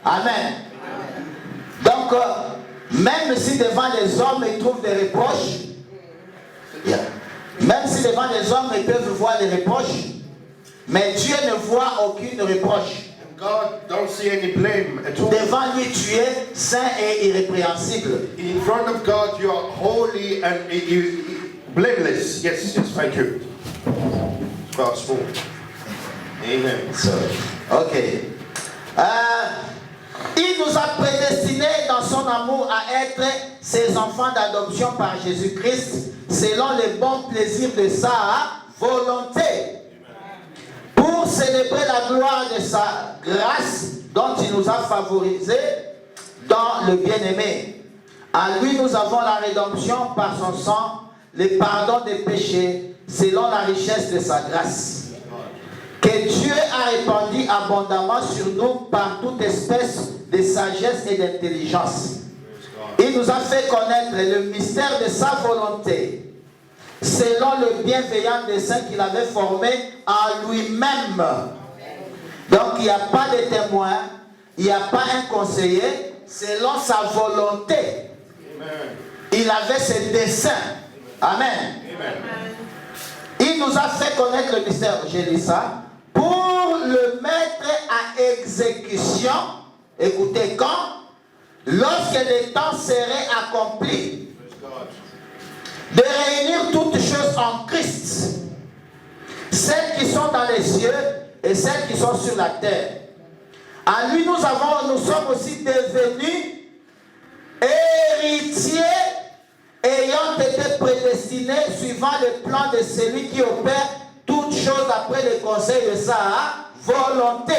Amen. Donc, même si devant les hommes ils trouvent des reproches, même si devant les hommes ils peuvent voir des reproches, Mais Dieu ne voit aucune reproche.
And God don't see any blame at all.
Devant lui, tu es saint et irrépréhensible.
In front of God, you are holy and blameless. Yes, yes, thank you. God's full. Amen.
Ok. Il nous a prédestinés dans son amour à être ses enfants d'adoption par Jésus-Christ, selon les bons plaisirs de sa volonté, pour célébrer la gloire de sa grâce dont il nous a favorisés dans le bien-aimé. En lui, nous avons la rédemption par son sang, le pardon des péchés, selon la richesse de sa grâce, que Dieu a répandu abondamment sur nous par toute espèce de sagesse et d'intelligence. Il nous a fait connaître le mystère de sa volonté, selon le bienveillant dessein qu'il avait formé en lui-même. Donc il n'y a pas de témoin, il n'y a pas un conseiller, selon sa volonté. Il avait ses desseins. Amen. Il nous a fait connaître le mystère, j'ai dit ça, pour le mettre à exécution. Écoutez, quand? Lorsque le temps serait accompli, de réunir toutes choses en Christ, celles qui sont dans les cieux et celles qui sont sur la terre. En lui, nous sommes aussi devenus héritiers, ayant été prédestinés suivant le plan de celui qui opère toutes choses après le conseil de sa volonté,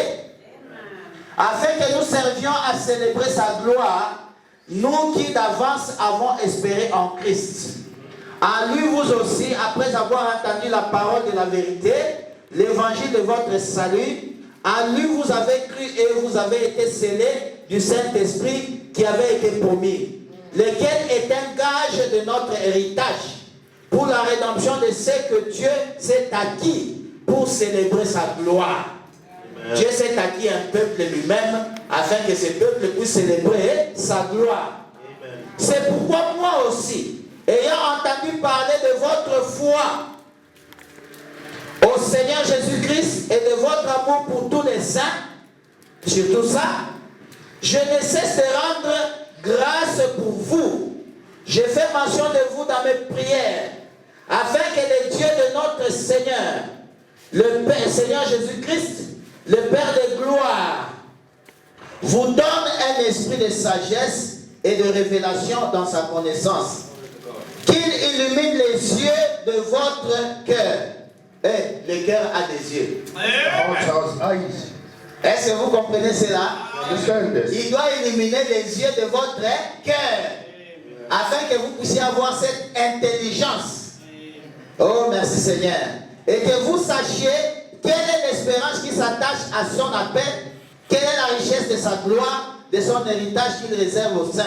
afin que nous servions à célébrer sa gloire, nous qui d'avance avons espéré en Christ. En lui, vous aussi, après avoir entendu la parole de la vérité, l'évangile de votre salut, en lui vous avez cru et vous avez été scellés du Saint-Esprit qui avait été promis, lequel est un gage de notre héritage, pour la rédemption de ce que Dieu s'est acquis pour célébrer sa gloire. Amen. Dieu s'est acquis un peuple lui-même afin que ce peuple puisse célébrer sa gloire. Amen. C'est pourquoi moi aussi, ayant entendu parler de votre foi au Seigneur Jésus-Christ et de votre amour pour tous les saints, sur tout ça, je ne cesse de rendre grâce pour vous. Je fais mention de vous dans mes prières, afin que le Dieu de notre Seigneur, le Père, Seigneur Jésus-Christ, le Père de gloire, vous donne un esprit de sagesse et de révélation dans sa connaissance. Qu'il illumine les yeux de votre cœur. Le cœur a des yeux. Est-ce que vous comprenez cela? Il doit illuminer les yeux de votre cœur, afin que vous puissiez avoir cette intelligence. Oh, merci Seigneur. Et que vous sachiez quelle est l'espérance qui s'attache à son appel, quelle est la richesse de sa gloire, de son héritage qu'il réserve aux saints,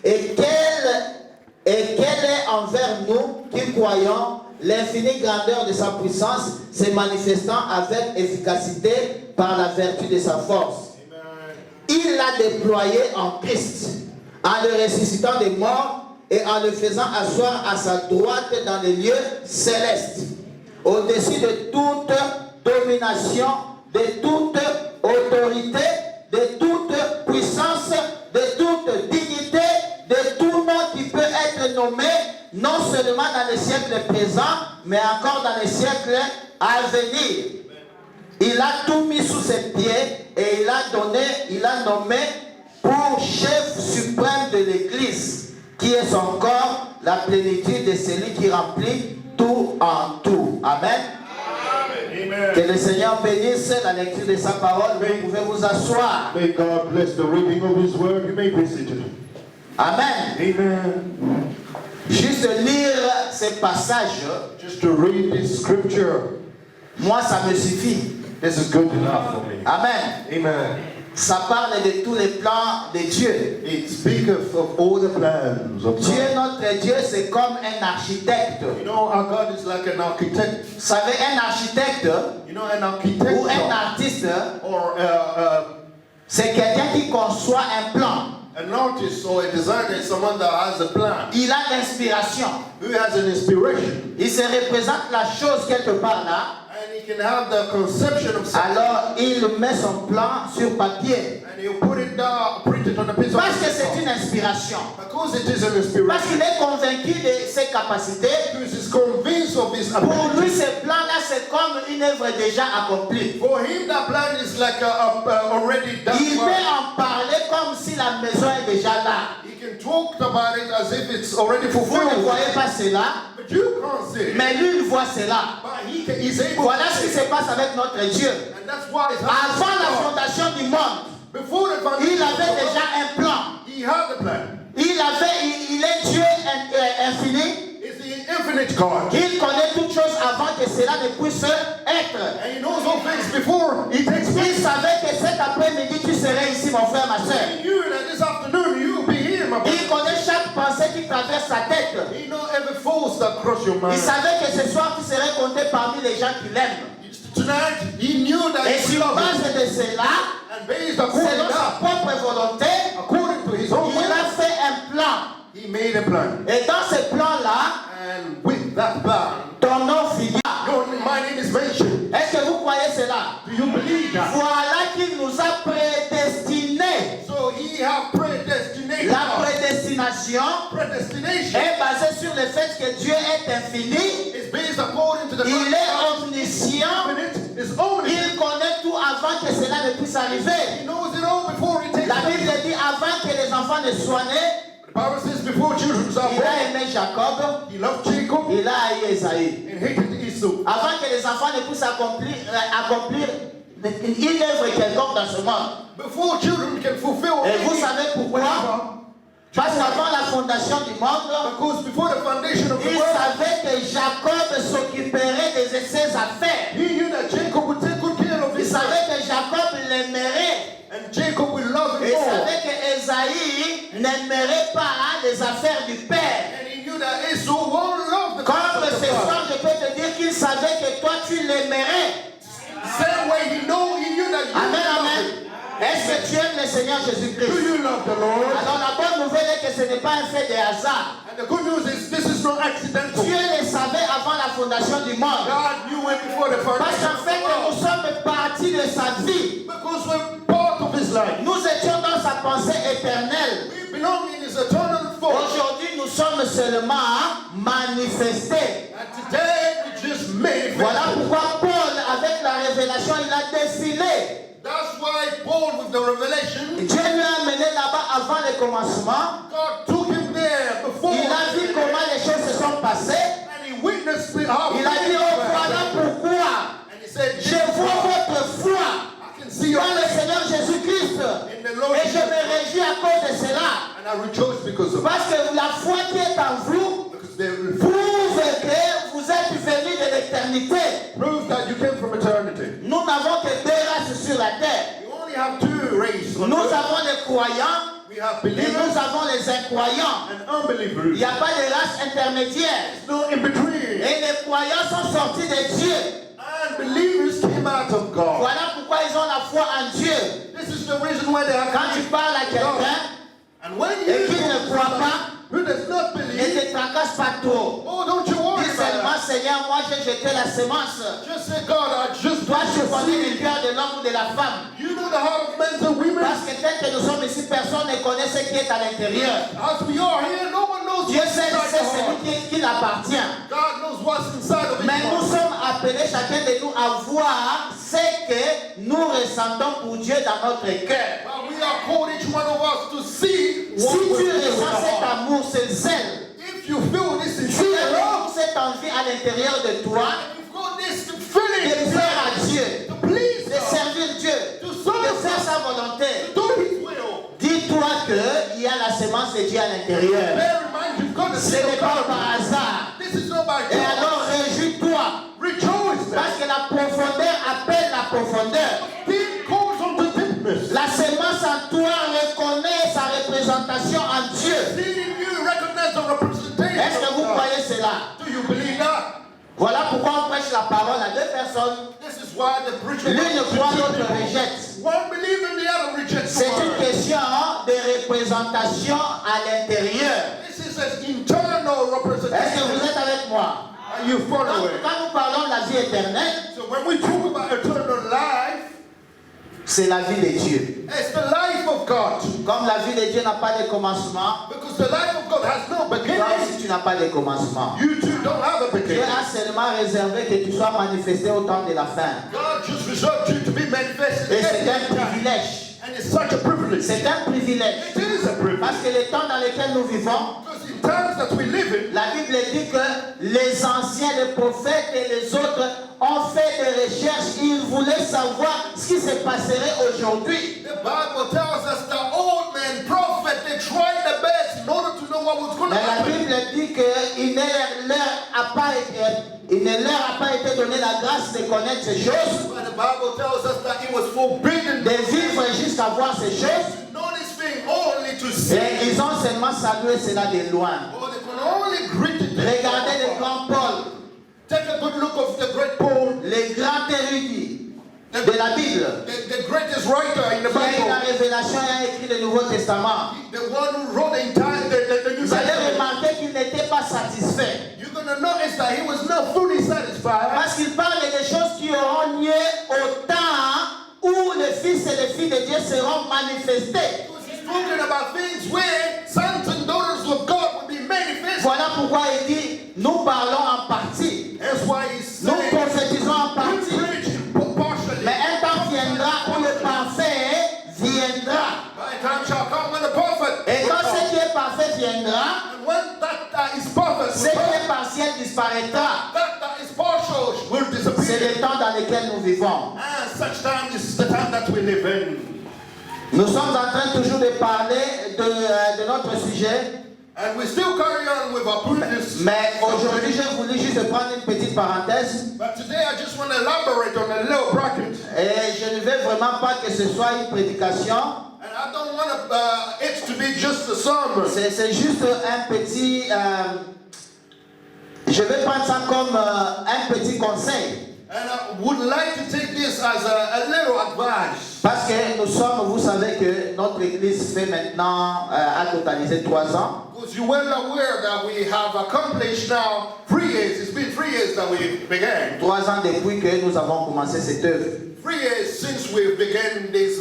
et quelle est envers nous qui croyons l'infinie grandeur de sa puissance, se manifestant avec efficacité par la vertu de sa force. Il l'a déployé en Christ, en le ressuscitant des morts et en le faisant asseoir à sa droite dans les lieux célestes, au-dessus de toute domination, de toute autorité, de toute puissance, de toute dignité, de tout nom qui peut être nommé, non seulement dans les siècles présents, mais encore dans les siècles à venir. Il a tout mis sous ses pieds et il a nommé pour chef suprême de l'Église, qui est son corps, la plénitude de celui qui remplit tout en tout. Amen. Amen. Que le Seigneur bénisse la lecture de sa parole. Vous pouvez vous asseoir.
May God bless the reading of His word. You may be seated.
Amen.
Amen.
Juste lire ces passages,
just to read this scripture,
moi ça me suffit.
This is good enough for me.
Amen.
Amen.
Ça parle de tous les plans de Dieu.
It speaketh of all the plans of
Dieu,
God.
notre Dieu, c'est comme un architecte.
You know, our God is like an architect.
Vous savez, un architecte
You know, an architect
ou un artiste,
or
c'est quelqu'un qui conçoit un plan.
an artist or a designer is someone that has a plan,
Il a l'inspiration.
who has an inspiration,
Il se représente la chose quelque part là.
and he he can have the conception of something.
alors il met son plan sur papier.
And he'll put it down, print it on a piece of
Parce que c'est
paper.
une inspiration.
Because it is an
Parce
inspiration.
qu'il est convaincu de ses capacités.
Because he's convinced of his
Pour
ability.
lui, ce plan-là, c'est comme une œuvre déjà accomplie.
For him, that plan is like already done.
Il peut en parler comme si la maison est déjà là.
He can talk about it as if it's already
Vous ne
fulfilled.
voyez pas cela,
But you can't see it.
mais lui, il voit cela.
But he's able
Voilà
to
ce qui
see
se
it.
passe avec notre Dieu.
And that's why it's
Avant la
happening.
fondation du monde,
Before the foundation
il
of
avait
the world,
déjà un plan.
he had the plan.
Il est Dieu infini.
It's the infinite God.
Il connaît toutes choses avant que cela ne puisse être.
And he knows all things before it takes
Il
place.
savait que cet après-midi, tu serais ici, mon frère, ma soeur.
He knew that this afternoon you'll be here, my
Il
brother.
connaît chaque pensée qui traverse sa tête.
He knows every force that cross your
Il
mind.
savait que ce soir, tu serais compté parmi les gens qui l'aiment.
Tonight, he knew that
Et
he
sur
would love
base
him.
de cela,
And based according
selon
to
sa
that,
propre volonté,
according to his own
il
will,
a fait un plan.
he made a plan.
Et dans ce plan-là,
And with that plan,
ton nom figure.
my name is mentioned.
Est-ce que vous croyez cela?
Do you believe that?
Voilà qu'il nous a prédestinés.
So he have predestinated
La
us.
prédestination
Predestination
est basée sur le fait que Dieu est infini.
is based according to the
Il
fact
est
that
omniscient.
infinite is omniscient.
Il connaît tout avant que cela ne puisse arriver.
He knows it all before it takes
La
place.
Bible dit avant que les enfants ne soient nés,
The Bible says before children are
il
born,
a aimé Jacob,
he loved Jacob
il a haï Esaïe.
and hated Esau.
Avant que les enfants ne puissent accomplir une œuvre quelconque dans ce monde.
Before children can fulfill
Et vous
any-
savez pourquoi? Parce qu'avant la fondation du monde,
Because before the foundation of the
il
world,
savait que Jacob s'occuperait de ses affaires.
he knew that Jacob would take good care of
Il
his
savait
life.
que Jacob l'aimerait.
And Jacob will love
Et
him
il
more.
savait que Esaïe n'aimerait pas les affaires du père.
And he knew that Esau won't love the
Comme
things of
ce
the
soir,
God.
je peux te dire qu'il savait que toi, tu l'aimerais.
Same way he knew that you
Amen,
love
amen.
him.
Est-ce que tu aimes le Seigneur
Do
Jésus-Christ?
you love the Lord?
Alors la bonne nouvelle est que ce n'est pas un fait de hasard.
And the good news is this is not accidental.
Dieu le savait avant la fondation du monde.
God knew it before the
Parce
foundation
qu'en
of
fait,
the world.
nous sommes partie de sa vie.
Because we're part of his life.
Nous étions dans sa pensée éternelle.
We belong in his eternal force.
Aujourd'hui, nous sommes seulement manifestés.
And today we just made it.
Voilà pourquoi Paul, avec la révélation, il a défilé.
That's why Paul, with the revelation,
Dieu lui a mené là-bas avant le commencement.
God took him there before.
Il a vu comment les choses se sont passées.
And he witnessed how
Il a dit,
things
oh
were
voilà
happening.
pourquoi
And he said,
je vois votre foi
I can see your
dans le
faith
Seigneur Jésus-Christ.
in the Lord
Et je
Jesus
me réjouis à cause de cela.
and I rejoice because of it.
Parce que la foi qui est en vous
Because they
prouve que vous êtes venus de l'éternité.
prove that you came from eternity.
Nous n'avons que deux races sur la terre.
You only have two races. on
Nous
earth.
avons les croyants
We have
et nous
believers
avons les incroyants.
and
Il
unbelievers.
n'y a pas de race intermédiaire.
No in between.
Et les croyants sont sortis de Dieu.
And believers came out of God.
Voilà pourquoi ils ont la foi en Dieu.
This is the reason why they have
Quand tu parles à quelqu'un
And when
et
you
qu'il ne croit pas,
who does not
ne
believe,
te tracasse pas trop.
oh, don't you worry
Dis
about
seulement,
it.
Seigneur, moi j'ai jeté la semence.
Just say, God, I just
Toi, tu
want
connais
to
le cœur de l'homme ou de la femme.
You know the heart of men and women.
Parce que tel que nous sommes ici, personne ne connaît ce qui est à l'intérieur.
As we are here, no one knows
Dieu
what's
sait
inside
c'est
the heart.
celui qui l'appartient.
God knows what's inside of
Mais nous
it.
sommes appelés chacun de nous à voir ce que nous ressentons pour Dieu dans notre cœur.
But we are called, each one of us, to see
Si
what
tu
we feel in
ressens cet
our heart.
amour, ce zèle,
If you feel this
si tu
sincere love,
as cette envie à l'intérieur de toi
you've got this
de
feeling
plaire à Dieu,
to please
de
God,
servir Dieu,
to
de
serve
faire
God,
sa volonté,
to do His will.
dis-toi qu'il y a la semence de Dieu à l'intérieur.
Bear in mind, you've got to
Ce
see
n'est
the
pas
God.
par hasard.
This is not by
Et
chance.
alors réjouis-toi.
Rejoice
Parce
then.
que la profondeur appelle la profondeur.
Deep calls unto deepness.
La semence en toi reconnaît sa représentation en Dieu.
Seeing in you recognize the representation
Est-ce que
of
vous
God.
croyez cela?
Do you believe that?
Voilà pourquoi on prêche la parole à deux personnes.
This is why the preacher
L'une croit, l'autre
people.
rejette.
One believe and the other rejects the
C'est une
word.
question de représentation à l'intérieur.
This is an internal
Est-ce que vous
representation.
êtes avec moi?
Are you
Donc,
follow it.
quand nous parlons de la vie éternelle,
So when we talk about eternal life,
c'est la vie de Dieu.
it's the life of God.
Comme la vie de Dieu n'a pas de commencement,
Because the life of God has no
toi
beginning.
aussi tu n'as pas de commencement.
You too don't have a
Dieu
beginning.
a seulement réservé que tu sois manifesté au temps de la fin.
God just reserved you to be manifested.
Et c'est un
every time.
privilège.
And it's such a privilege.
C'est un privilège.
It is a privilege.
Parce que le temps dans lequel nous vivons,
Because in times that we live in,
la Bible dit que les anciens, les prophètes et les autres ont fait des recherches. Ils voulaient savoir ce qui se passerait aujourd'hui.
the Bible tells us the old men, prophet, they tried their best in order to know what was going to
Mais la
happen.
Bible dit qu'il ne leur a pas été donné la grâce de connaître ces choses,
But the Bible tells us that it was forbidden
de vivre jusqu'à voir ces choses.
to know this thing, only to see.
Et ils ont seulement salué cela de loin.
Or they can only greet it.
Regardez le grand Paul,
Take a good look of the great Paul,
le grand érudit de la Bible,
the greatest writer in the
qui a eu la
Bible,
révélation et a écrit le Nouveau Testament.
the one who wrote the entire the New
Vous allez
Testament.
remarquer qu'il n'était pas satisfait.
You're going to notice that he was not fully satisfied.
Parce qu'il parle des choses qui auront lieu au temps où les fils et les filles de Dieu seront manifestés.
Because he's talking about things where sons and daughters of God will be manifest.
Voilà pourquoi il dit, nous parlons en partie.
That's why he's
Nous
saying,
prophétisons en
we
partie.
preach partially.
Mais un temps viendra où le parfait viendra.
By the time shall come when the prophet
Et
will
quand
come.
ce qui est parfait viendra,
And when that is perfect,
ce
will
qui
come,
est partiel disparaîtra.
that is partial will
C'est
disappear.
le temps dans lequel nous vivons.
And such time is the time that we live in.
Nous sommes en train toujours de parler de notre sujet.
And we still carry on with our previous.
Mais aujourd'hui, je voulais juste prendre une petite parenthèse.
But today I just want to elaborate on a little bracket.
Et je ne veux vraiment pas que ce soit une prédication.
And I don't want it to be just a sermon.
C'est juste un petit... je vais prendre ça comme un petit conseil.
And I would like to take this as a little advice.
Parce que nous sommes, vous savez que notre église fait maintenant, a totalisé 3 ans.
Because you're well aware that we have accomplished now 3 years. It's been 3 years that we began.
3 ans depuis que nous avons commencé cette œuvre.
3 years since we began this.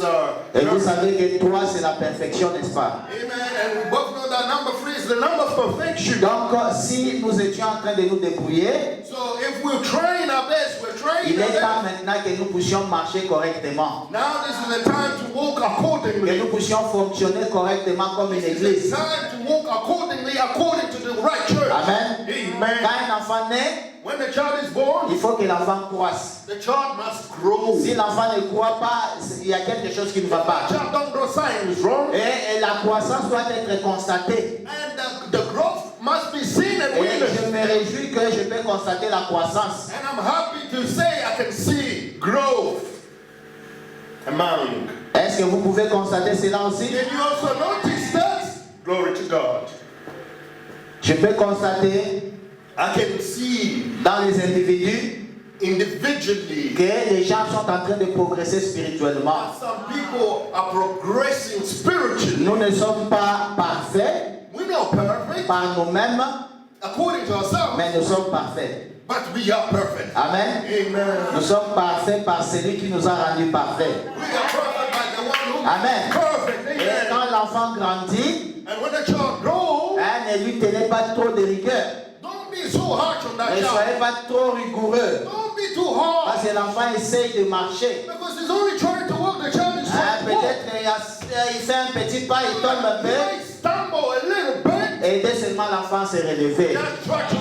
Et vous
journey.
savez que 3 c'est la perfection, n'est-ce pas?
Amen. And we both know that number 3 is the number of perfection.
Donc, si nous étions en train de nous débrouiller,
So if we're trying our best, we're trying
il
our
est temps
best.
maintenant que nous puissions marcher correctement.
Now this is the time to walk
Que
accordingly.
nous puissions fonctionner correctement comme une
It's
église.
time to walk accordingly, according to the right church.
Amen.
Amen.
Quand un enfant naît,
When the child is born,
il faut que l'enfant croisse.
the child must grow.
Si l'enfant ne croit pas, il y a quelque chose qui ne va pas.
Child don't grow, sign is wrong.
Et la croissance doit être constatée.
And the growth must be seen and
Et
witnessed.
je me réjouis que je peux constater la croissance.
And I'm happy to say I can see growth among.
Est-ce que vous pouvez constater cela aussi?
Can you also notice that? Glory to God.
Je peux constater
I can see
dans les individus
individually
que les gens sont en train de progresser spirituellement.
that some people are progressing spiritually.
Nous ne sommes pas parfaits
We're not perfect
par nous-mêmes,
according to ourselves,
mais nous sommes parfaits.
but we are perfect.
Amen.
Amen.
Nous sommes parfaits par celui qui nous a rendus parfaits.
We are perfect by the one who
Amen.
is perfect.
Et
Amen.
quand l'enfant grandit,
And when the child grows,
ne lui tenez pas trop de rigueur.
don't be so harsh on that
Ne
child.
soyez pas trop rigoureux.
Don't be too hard.
Parce que l'enfant essaye de marcher.
Because he's only trying to walk. The child is trying to walk.
Peut-être il fait un petit pas, il tombe un
He
peu.
might stumble a little bit.
Et dès seulement l'enfant s'est relevé.
Just try to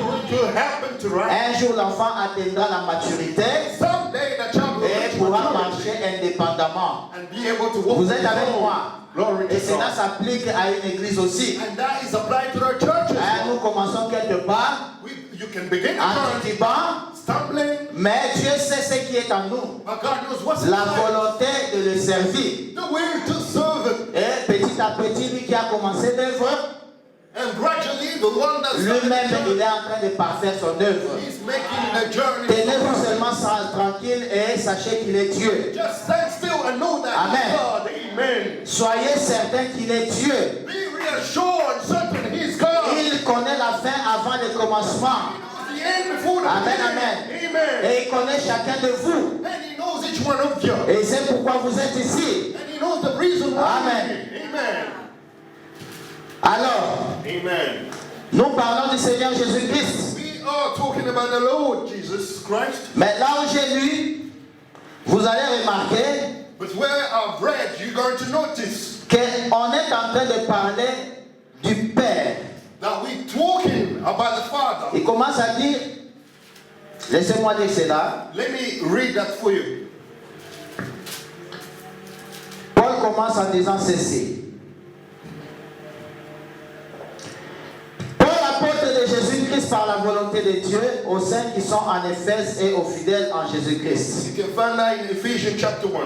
happen to right.
Un jour, l'enfant atteindra la maturité
Someday the child will
et
reach
pourra
maturity
marcher indépendamment.
and be able to walk.
Vous
on
êtes
his
avec
own.
moi.
Glory
Et
to
cela
God.
s'applique à une église aussi.
And that is applied to our churches.
Nous commençons quelque part
You can begin
en
to
titubant,
stumbling,
mais Dieu sait ce qui est en nous.
but God knows what's
La
inside.
volonté de le servir.
The will to serve it.
Et petit à petit, lui qui a commencé l'œuvre,
And gradually, the one that's
lui-même, il est en train de parfaire son œuvre.
he's making the journey.
Tenez-vous seulement tranquille et sachez qu'il est Dieu.
Just stand still and know that
Amen.
he's God. Amen.
Soyez certains qu'il est Dieu.
Be reassured, certain he's God.
Il connaît la fin avant le commencement.
The end before
Amen, amen.
Amen.
Et il connaît chacun de vous.
And he knows each one of you.
Et c'est pourquoi vous êtes ici.
And he knows the reason why.
Amen.
Amen.
Alors,
Amen.
nous parlons du Seigneur Jésus-Christ.
We are talking about the Lord Jesus Christ.
Mais là où j'ai lu, vous allez remarquer
But where I've read, you're going to notice
qu'on est en train de parler du Père.
that we're talking about the Father.
Il commence à dire, laissez-moi dire cela.
Let me read that for you.
Paul commence en disant ceci. Paul, apôtre de Jésus-Christ par la volonté de Dieu, aux saints qui sont en Éphèse et aux fidèles en Jésus-Christ.
You can find that in Ephesians chapter 1.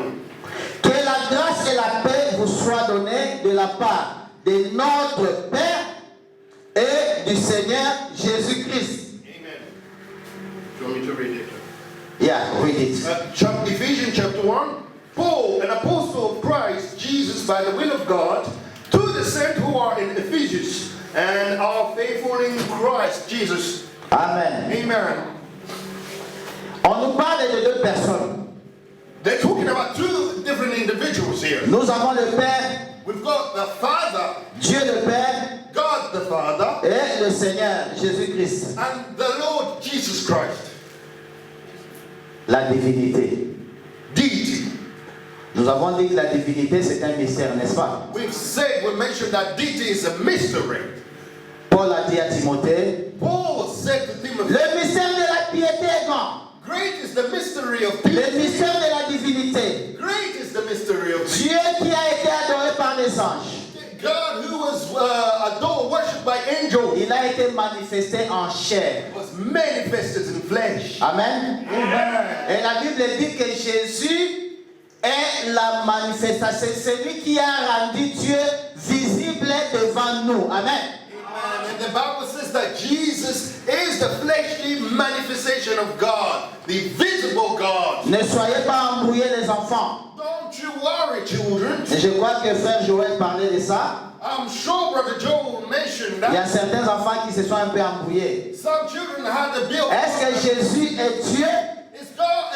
Que la grâce et la paix vous soient données de la part de notre Père et du Seigneur Jésus-Christ.
Amen. Do you want me to read it?
Yeah, read it.
Ephesians chapter 1. Paul, an apostle of Christ Jesus by the will of God, to the saints who are in Ephesus and are faithful in Christ Jesus.
Amen.
Amen.
On nous parle de deux personnes.
They're talking about two different individuals here.
Nous avons le Père,
We've got the Father,
Dieu le Père,
God the Father,
et le Seigneur Jésus-Christ.
and the Lord Jesus Christ.
La divinité.
Deity.
Nous avons dit que la divinité c'est un mystère, n'est-ce pas?
We mentioned that deity is a mystery.
Paul a dit à Timothée,
Paul said to Timothy,
le mystère de la piété est grand.
great is the mystery of
Le
deity.
mystère de la divinité.
Great is the mystery of deity.
Dieu qui a été adoré par les anges.
God who was adored, worshipped by angels,
Il a été manifesté en chair.
was manifested in flesh.
Amen.
Amen.
Et la Bible dit que Jésus est la manifestation. C'est celui qui a rendu Dieu visible devant nous. Amen.
Amen. And the Bible says that Jesus is the fleshly manifestation of God, the visible God.
Ne soyez pas embrouillés les enfants.
Don't you worry, children.
Et je crois que frère Joël parlait de ça.
I'm sure Brother Joel mentioned
Il y a
that.
certains enfants qui se sont un peu embrouillés.
Some children had to build.
Est-ce que Jésus est Dieu?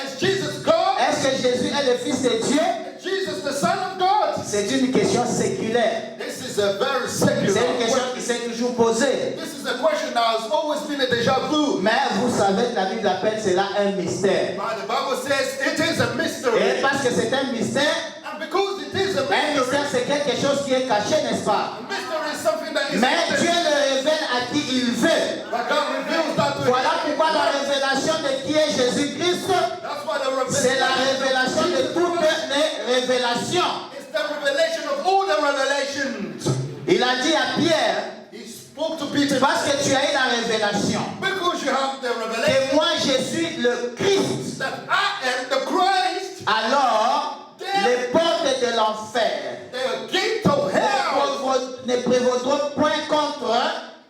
Is Jesus God?
Est-ce que Jésus est le Fils de Dieu?
Is Jesus the Son of God?
C'est une question séculaire.
This is a very
C'est une
secular
question
question.
qui s'est toujours posée.
This is a question that has always been a deja vu.
Mais vous savez que la Bible appelle cela un mystère.
But the Bible says it is a
Et
mystery.
parce que c'est un mystère,
And because it is a
un
mystery,
mystère c'est quelque chose qui est caché, n'est-ce pas?
a mystery is something that is
Mais Dieu
hidden.
le révèle à qui il veut.
But God reveals that to
Voilà
him.
pourquoi la révélation de qui est Jésus-Christ,
That's why
c'est la révélation de toutes les révélations.
It's the revelation of all the revelations.
Il a dit à Pierre,
He spoke to Peter
parce que tu as eu la révélation,
because you have the revelation
et moi je suis le Christ,
that I am the Christ,
alors les portes de l'enfer
the gate of hell
ne prévaudront point contre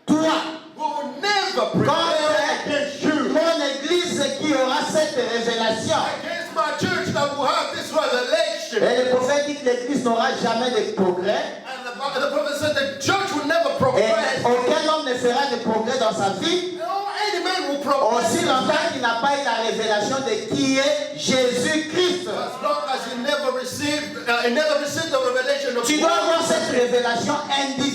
toi.
will never prevail
Contre
against you.
mon église qui aura cette révélation.
Against my church that will have this revelation.
Et le prophète dit que l'église n'aura jamais de progrès.
And the prophet said the church will never
Et
progress.
aucun homme ne fera de progrès dans sa vie
No, any man will progress.
aussi longtemps qu'il n'a pas eu la révélation de qui est Jésus-Christ.
As long as he never received the revelation of
Tu dois
God.
avoir cette révélation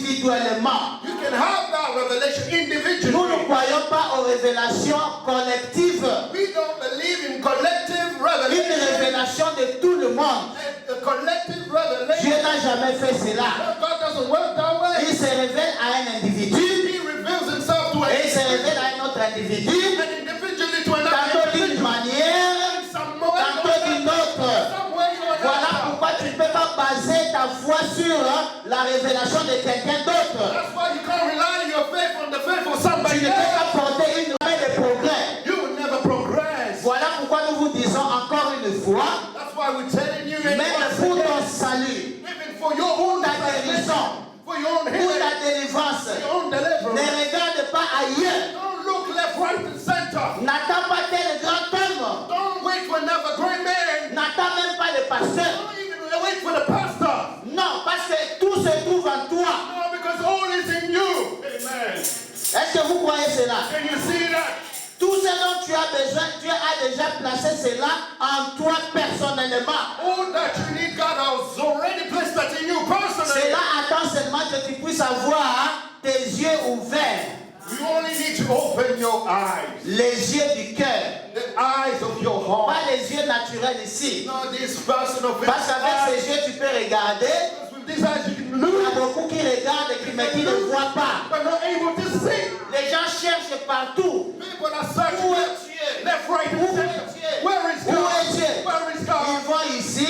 individuellement.
You can have that revelation
Nous ne
individually.
croyons pas aux révélations collectives.
We don't believe in collective
Une
revelation.
révélation de tout le monde.
A collective
Dieu
revelation.
n'a jamais fait cela.
God doesn't work that way.
Il se révèle à un individu
He reveals himself to
et il se
a
révèle à un autre individu,
and individually to another
tantôt d'une
individual.
manière,
Some way or
tantôt d'une
another.
autre.
Some way or
Voilà
another.
pourquoi tu ne peux pas baser ta foi sur la révélation de quelqu'un d'autre.
That's why you can't rely on your faith on the faith of
Tu
somebody
ne peux
else.
pas porter une main de progrès.
You will never progress.
Voilà pourquoi nous vous disons encore une fois,
That's why we're telling you,
même pour ton salut,
even for your own
ta
salvation,
guérison,
for your own
pour
healing,
ta délivrance,
your own
ne
deliverance.
regarde pas ailleurs.
Don't look left, right, and center.
N'attends pas tel grand homme.
Don't wait for another great man.
N'attends même pas le pasteur.
Don't even wait for the pastor.
Non, parce que tout se trouve en toi.
No, because all is in you. Amen.
Est-ce que vous croyez cela?
Can you see that?
Tout ce dont tu as besoin, Dieu a déjà placé cela en toi personnellement.
All that you need, God has already placed that in you personally.
Cela attend seulement que tu puisses avoir tes yeux ouverts.
You only need to open your eyes.
Les yeux du cœur.
The eyes of your heart.
Pas les yeux naturels ici.
Not this personal
Parce qu'avec ces yeux, tu peux regarder.
With these eyes you can
Il y
look,
a beaucoup qui regardent mais qui ne voient pas.
but not able to see.
Les gens cherchent partout.
People are searching
Où est Dieu?
left, right, and
Où est
center.
Dieu?
Where is
Où
God?
est Dieu?
Where is
Ils
God?
vont ici,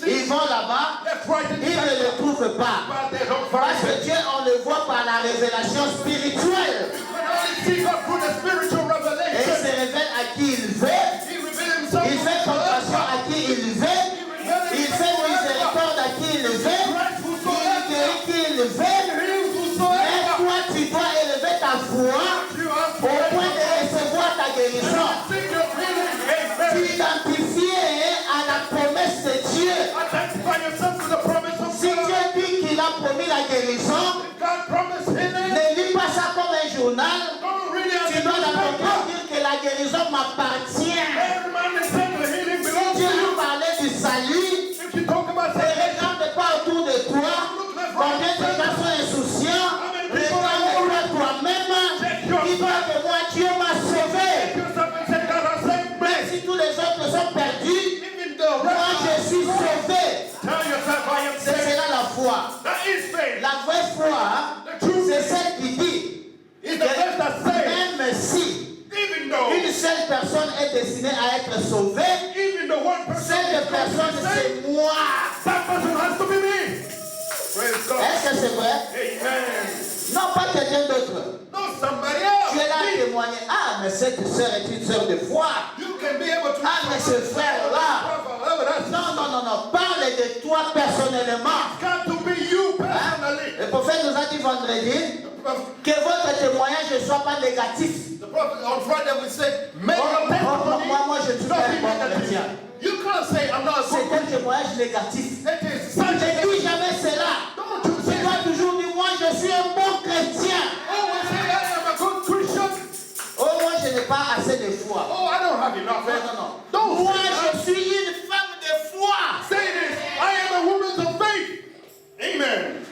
ils vont là-bas,
Left, right, and
ils ne
center.
le trouvent pas.
But they don't
Parce
find
que
it.
Dieu, on le voit par la révélation spirituelle.
You can only see God through the spiritual
Et il
revelation.
se révèle à qui il veut.
He revealed himself
Il fait compassion à qui il veut. Il fait miséricorde à qui il veut. Il guérit qui il veut. Mais toi, tu dois élever ta foi au point de recevoir ta guérison. T'identifier à la promesse de Dieu.
Identify yourself to the promise of
Si
God.
Dieu dit qu'il a promis la guérison,
God promised healing.
ne lis pas ça comme un journal.
Don't read it as
Tu
a
dois d'abord
newspaper.
dire que la guérison m'appartient.
Every man is saying the healing
Si
belongs to
Dieu
you.
a parlé du salut,
If you talk about
ne
salvation,
regarde pas autour de toi. Combien de gens sont insouciants? Regarde-toi toi-même. Dis-toi que moi, Dieu m'a sauvé.
yourself and say, God has saved me.
Même si tous les autres sont perdus,
Even the
moi,
rest,
je suis sauvé.
tell yourself I am
C'est
saved.
cela la foi.
That is faith.
La vraie foi, c'est celle qui dit
It's the faith that says,
que même si
even though,
une seule personne est destinée à être sauvée,
even though one person
cette
is
personne,
saved,
c'est moi.
that person has to be me. Praise God.
Est-ce que c'est vrai?
Amen.
Non, pas quelqu'un d'autre.
No, somebody else.
Tu es là à témoigner. Ah, mais cette sœur est une sœur de foi.
You can be able to.
Ah, mais ce frère-là. Non, non, non, non. Parle de toi personnellement.
Got to be you
Hein?
personally.
Le prophète nous a dit vendredi que votre témoignage ne soit pas négatif.
The prophet on Friday we said, make
Oh,
a testimony.
moi, je suis
not
un
be
bon
negative.
chrétien.
You can't say I'm not a
C'est
good
un témoignage négatif.
It is
Ne
such a
dis jamais cela.
Don't you
Tu
say
dois
that.
toujours dire, moi je suis un bon chrétien.
Always say I am a good Christian.
Oh, moi je n'ai pas assez de foi.
Oh, I don't have enough.
Non, non, non.
Don't
Moi
say that.
je suis une femme de foi.
Say this. I am a woman of faith. Amen.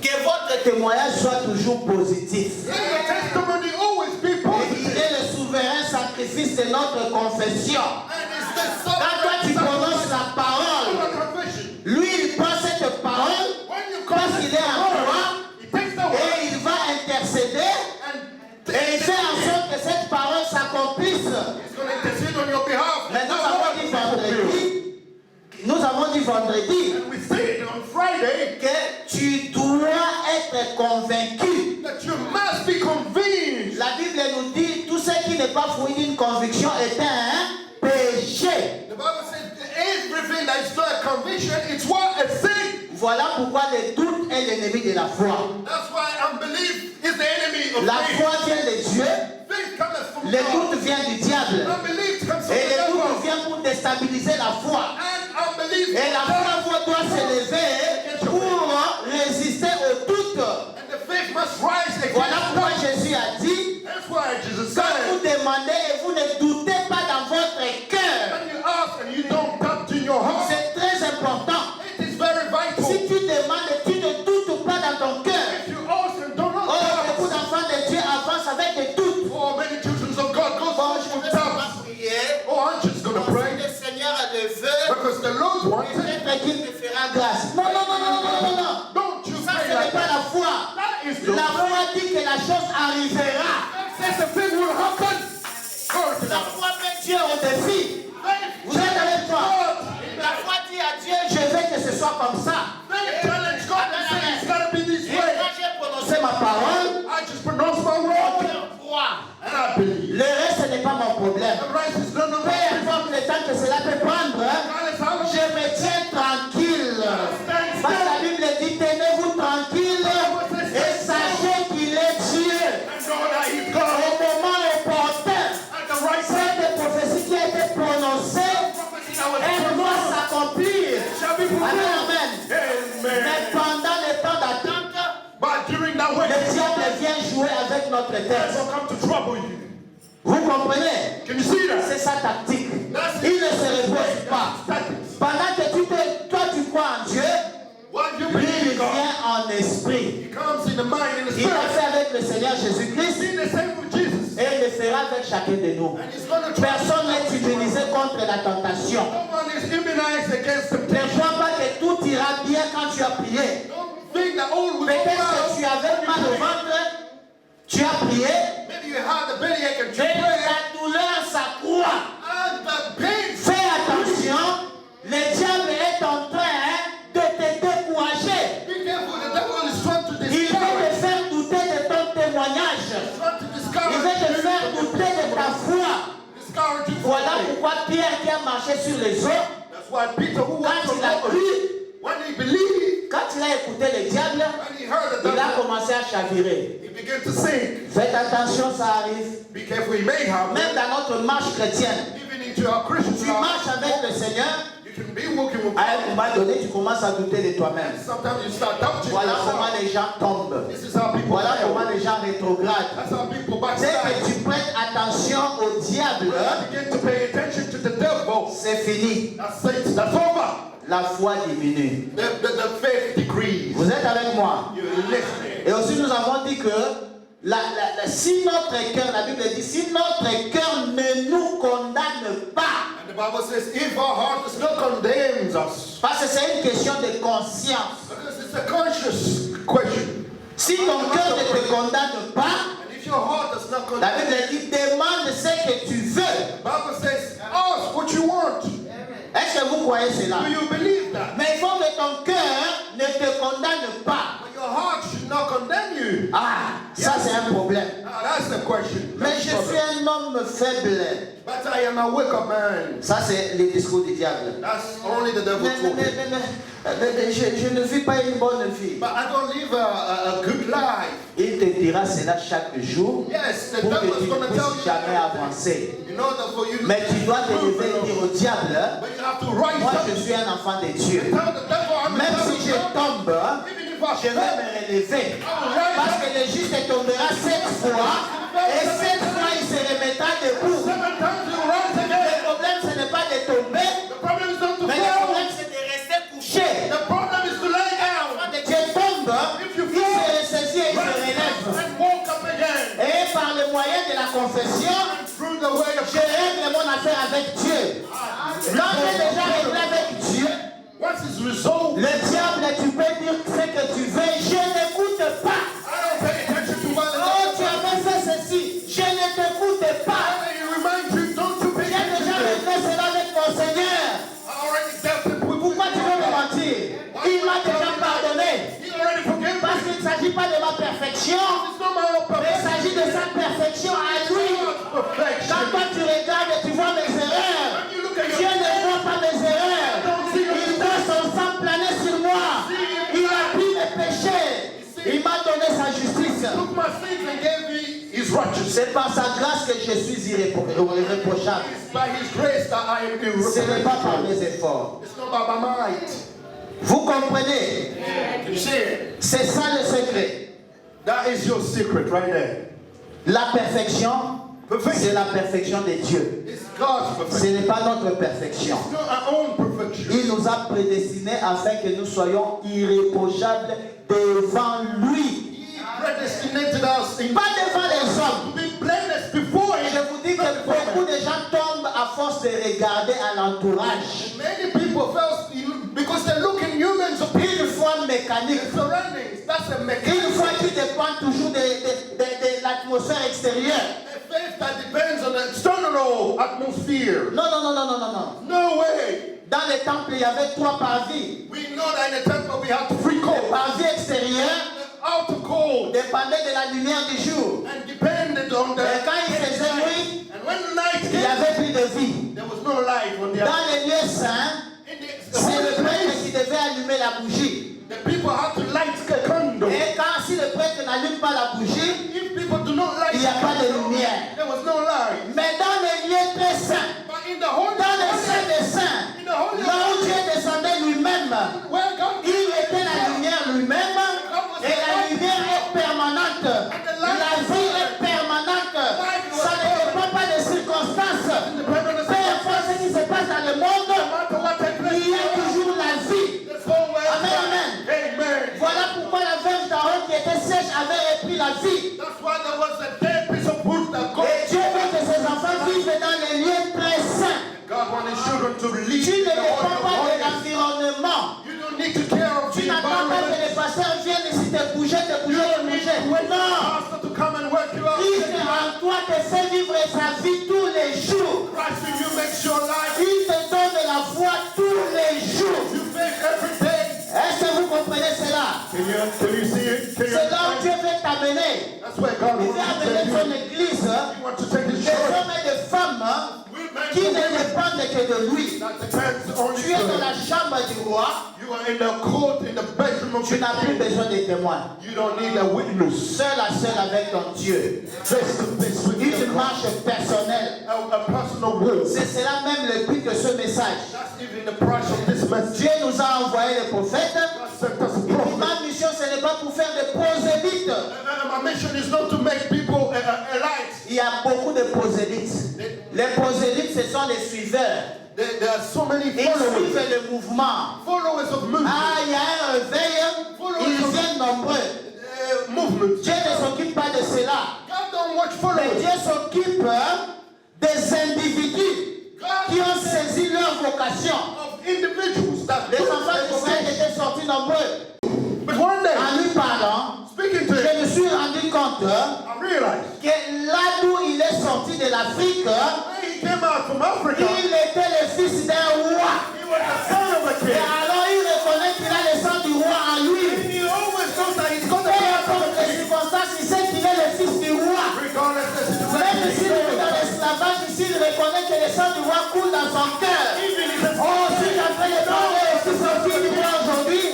Que votre témoignage soit toujours positif.
Let your testimony always be
Et il
positive.
est le souverain sacrifice de notre confession.
And it's the
Quand toi tu prononces la parole,
confession.
lui il prend cette parole
When you
parce qu'il est en toi
he takes the word
et il va intercéder
and
et il fait en sorte que cette parole s'accomplisse.
he's going to intercede on your behalf.
Mais nous avons dit vendredi
And we say it on Friday
que tu dois être convaincu.
that you must be convinced.
La Bible nous dit tout ce qui n'est pas fruit d'une conviction est un péché.
The Bible says that everything that is not a conviction, it's what a sin.
Voilà pourquoi le doute est l'ennemi de la foi.
That's why unbelief is the enemy of
La
faith.
foi vient de Dieu,
Faith cometh from
le
God.
doute vient du diable.
Unbelief comes from
Et
the
le doute
devil.
vient pour déstabiliser la foi.
And unbelief
Et la foi doit s'élever pour résister au doute.
and the faith must rise against
Voilà pourquoi
doubt.
Jésus a dit,
That's why Jesus
quand vous
said,
demandez et vous ne doutez pas dans votre cœur,
when you ask and you don't doubt in your heart,
c'est très important.
it is very vital.
Si tu demandes et tu ne doutes pas dans ton cœur,
If you ask and do not
oh, beaucoup
doubt,
d'enfants de Dieu avancent avec des doutes.
oh, many children of God go
Bon, je
through
ne
with
vais pas
doubts.
prier.
Oh, I'm just going to
Parce que
pray
le Seigneur a le vœu.
because the Lord wants it.
Peut-être qu'il me fera grâce. Non, non, non, non, non, non, non.
Don't you
Ça,
pray
ce n'est
like
pas
that.
la foi.
That is your
La
faith.
foi dit que la chose arrivera.
Says the thing will happen. Glory to
La
God.
foi met Dieu au défi. Vous êtes avec moi. La foi dit à Dieu, je veux que ce soit comme ça.
Faith challenge God and say it's got to be this
Et
way.
quand j'ai prononcé ma parole,
I just pronounce my
mon
word
cœur croit.
and I believe.
Le reste n'est pas mon problème.
The rest is none of
Peu
my
importe le temps que cela peut prendre, je me tiens tranquille. Parce que la Bible dit, tenez-vous tranquille et sachez qu'il est Dieu.
And know that he's
Au
God
moment opportun,
at the right time.
cette prophétie qui a été prononcée, elle doit s'accomplir.
Shall be
Amen,
fulfilled.
amen. Mais
Amen.
pendant le temps d'attente,
But during that
le
wait,
diable vient jouer avec notre
it
tête.
will come to trouble you.
Vous comprenez?
Can you see that?
C'est sa tactique. Il ne se repose pas. Pendant que toi tu crois en Dieu,
What you
lui il
believe in God,
vient en esprit.
he comes in the mind and the
Il l'a
spirit.
fait avec le Seigneur Jésus-Christ
He did the same with Jesus.
et il le fera avec chacun de nous.
And he's going to try.
Personne n'est immunisé contre la tentation.
No one is immunized against
Ne
temptation.
crois pas que tout ira bien quand tu as prié.
Don't think that all will go
Peut-être que tu
well.
avais mal au ventre, tu as prié,
Maybe you had a bellyache and you
mais
prayed.
la douleur s'accroît.
And the pain.
Fais attention, le diable est en train de te décourager.
Be careful, the devil is trying to
Il veut te
discourage.
faire douter de ton témoignage.
He's trying to
Il
discourage
veut te faire
you.
douter de ta foi.
Discourage you from
Voilà
faith.
pourquoi Pierre qui a marché sur les eaux,
That's why Peter, who
quand
was
il a
from
cru,
when he believed,
quand il a écouté le diable,
when he heard the
il a
devil,
commencé à chavirer.
he began to sing.
Faites attention, ça arrive.
Be careful, he may have.
Même dans notre marche chrétienne,
Even into our Christian
tu
life,
marches avec le Seigneur,
you can be walking with
à un
God.
moment donné, tu commences à douter de toi-même.
Sometimes you start doubting
Voilà comment
yourself.
les gens tombent.
This is how people
Voilà
fail.
comment les gens rétrogradent.
That's how people
Dès que
backslide.
tu prêtes attention au diable,
Begin to pay attention to the devil.
c'est fini.
That's it. That's over.
La foi diminue.
The faith decrease.
Vous êtes avec moi?
You're listening.
Et aussi nous avons dit que si notre cœur, la Bible dit, si notre cœur ne nous condamne pas,
And the Bible says, if our heart does not condemn us,
parce que c'est une question de conscience.
because it's a conscious question.
Si ton cœur ne te condamne pas,
And if your heart does not
la
condemn,
Bible dit, demande ce que tu veux.
the Bible says, ask what you want.
Est-ce que vous croyez cela?
Do you believe that?
Mais il faut que ton cœur ne te condamne pas.
But your heart should not condemn you.
Ah, ça c'est un problème.
Ah, that's the question.
Mais
That's
je
the
suis
problem.
un homme faible.
But I am a wake-up man.
Ça c'est le discours du diable.
That's only the devil talking.
Mais je ne vis pas une bonne vie.
But I don't live a good life.
Il te dira cela chaque jour
Yes, the
pour que
devil
tu
is going
ne
to tell
puisses
you
jamais
everything.
avancer.
In order for you to
Mais tu dois te lever et dire au diable,
but you have to rise
moi
up.
je suis un enfant de Dieu.
Tell the devil I'm
Même
a
si je
devil.
tombe,
Even if I
je vais
fail,
me relever. Parce que le juste tombera 7 fois et 7 fois il se remettra debout.
7 times you rise
Le
again.
problème ce n'est pas de tomber,
The problem is not to
mais le
fall.
problème c'est de rester couché.
The problem is to lay down
Quand Dieu tombe, il se ressaisit et il se relève.
and walk up again.
Et par le moyen de la confession,
Through the way of
je règle mon affaire avec Dieu. Quand j'ai déjà réglé avec Dieu,
once it's resolved,
le diable, tu peux dire ce que tu veux, je n'écoute pas.
I don't pay attention to what the
Oh, tu
devil
avais fait ceci, je ne t'écoute pas.
says. He reminds you, don't you pay
J'ai
attention
déjà
to it.
réglé cela avec mon Seigneur.
I already dealt it with
Pourquoi tu veux me mentir? Il m'a déjà pardonné.
He already forgave
Parce
me.
qu'il ne s'agit pas de ma perfection,
It's not my own
mais il
perfection.
s'agit de sa perfection à lui. Quand
Perfection.
toi tu regardes et tu vois mes erreurs, Dieu ne voit pas mes erreurs. Il voit son sang planer sur moi. Il a pris mes péchés. Il m'a donné sa justice.
Took my sins and gave me his righteousness.
C'est par sa grâce que je suis irréprochable.
It's by his grace that I am
Ce n'est pas par
irreproachable.
mes efforts.
It's not by my might.
Vous comprenez?
You see it?
C'est ça le secret.
That is your secret right there.
La perfection, c'est la perfection de Dieu.
It's God's
Ce
perfection.
n'est pas notre perfection.
It's not our own perfection.
Il nous a prédestinés afin que nous soyons irréprochables devant lui.
He predestinated us in
Pas devant les hommes.
to be blameless before
Je
him.
vous dis que beaucoup de gens tombent à force de regarder à l'entourage.
Many people fail because they look in humans'
Une
opinions
foi mécanique.
and surroundings. That's a
Une
mechanism.
foi qui dépend toujours de l'atmosphère extérieure.
A faith that depends on the external atmosphere.
Non, non, non, non, non, non, non.
No way.
Dans les temples, il y avait 3 parvis.
We know that in the temple we have 3
Le
codes.
parvis extérieur
The outer code
dépendait de la lumière du jour.
and depended on the
Et quand il faisait nuit,
and when the night
il n'y
came,
avait plus de vie.
there was no light on the
Dans les lieux saints,
in the
c'est le
holy
prêtre
place.
qui devait allumer la bougie.
The people had to light the candle.
Et quand si le prêtre n'allume pas la bougie,
If people do not light
il n'y a pas de
the candle,
lumière.
there was no light.
Mais dans les lieux très saints,
But in the holy
dans les saints
place,
des saints,
in the holy
là où Dieu descendait lui-même,
where God
il était la lumière lui-même et la lumière est permanente. La vie est permanente. Ça ne dépend pas des pris la vie.
That's why there was a dead piece of wood that God.
Et Dieu veut que ses enfants vivent dans les lieux très saints.
God wanted his children to live
Tu
in
ne
the
dépends pas de
holy.
l'environnement.
You don't need to care of
Tu
the
n'attends pas que
environment.
les pasteurs viennent ici te bouger.
You don't need to wait for the
Non.
pastor to come and work you out.
Christ en toi te fait vivre sa vie tous les jours.
Christ in you makes your life.
Il te donne la foi tous les jours.
You faith every day.
Est-ce que vous comprenez cela?
Can you see it? Can you
C'est là où Dieu
understand?
veut t'amener.
That's where God
Il
wants
veut
to
amener
take
son
you.
église,
He wants to take his
des
church.
hommes et des femmes qui ne dépendent que de lui.
That depends only
Tu es dans
on
la chambre du roi,
you are in the court, in the bedroom of
tu
the
n'as plus
king.
besoin de témoins.
You don't need a witness.
Seul à seul avec ton Dieu.
Face to face with
Une
God.
marche personnelle.
A personal will.
C'est cela même le but de ce message.
That's even the price of this message.
Dieu nous a envoyé les prophètes.
God sent us a
Et
prophet.
ma mission, ce n'est pas pour faire des prosélytes.
My mission is not to make people elite.
Il y a beaucoup de prosélytes. Les prosélytes, ce sont les suiveurs.
There are so many
Ils
followers.
suivent le mouvement.
Followers of movement.
Ah, il y a un réveil, ils viennent nombreux.
Movement.
Dieu ne s'occupe pas de cela.
God don't watch
Mais
followers.
Dieu s'occupe des individus qui ont saisi leur vocation.
Of individuals that
Les
took
enfants
their
d'Israël
vocation.
étaient sortis nombreux.
But one day,
En lui parlant,
speaking to him,
je me suis rendu compte
I realized
que là d'où il est sorti de l'Afrique,
when he came out from Africa,
il était le fils d'un roi.
he was the son of a
Et
king.
alors il reconnaît qu'il a le sang du roi en lui.
And he always knows that he's got the
Peu
blood of
importe
a
les
king.
circonstances, il sait qu'il est le fils du roi.
Regardless of the
Même s'il est
situation.
dans l'esclavage, ici, il reconnaît que le sang du roi coule dans son cœur.
Even if it's
Oh, si j'avais le parler aux fils et filles du roi aujourd'hui,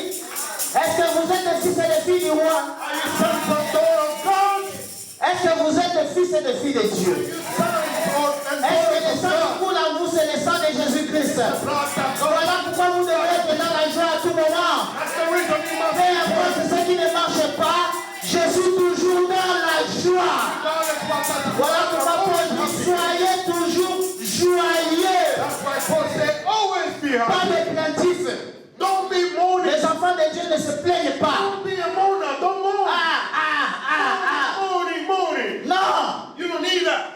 est-ce que vous êtes des fils et des filles du roi?
Are you sons of God?
Est-ce que vous êtes des fils et des filles de Dieu?
You sons and
Est-ce que le
daughters of
sang qui
God?
coule en vous, c'est le sang de Jésus-Christ?
Blood that God.
Voilà pourquoi vous devez être dans la joie à tout moment.
That's the reason you must
Peu importe ce qui ne marche pas, je suis toujours dans la joie.
regardless what that
Voilà pourquoi Paul dit, soyez toujours joyeux.
That's why Paul said, always be
Pas
happy.
de plaintifs.
Don't be mourning.
Les enfants de Dieu ne se plaignent pas.
Don't be a mourner. Don't mourn. Mourning.
Non.
You don't need that.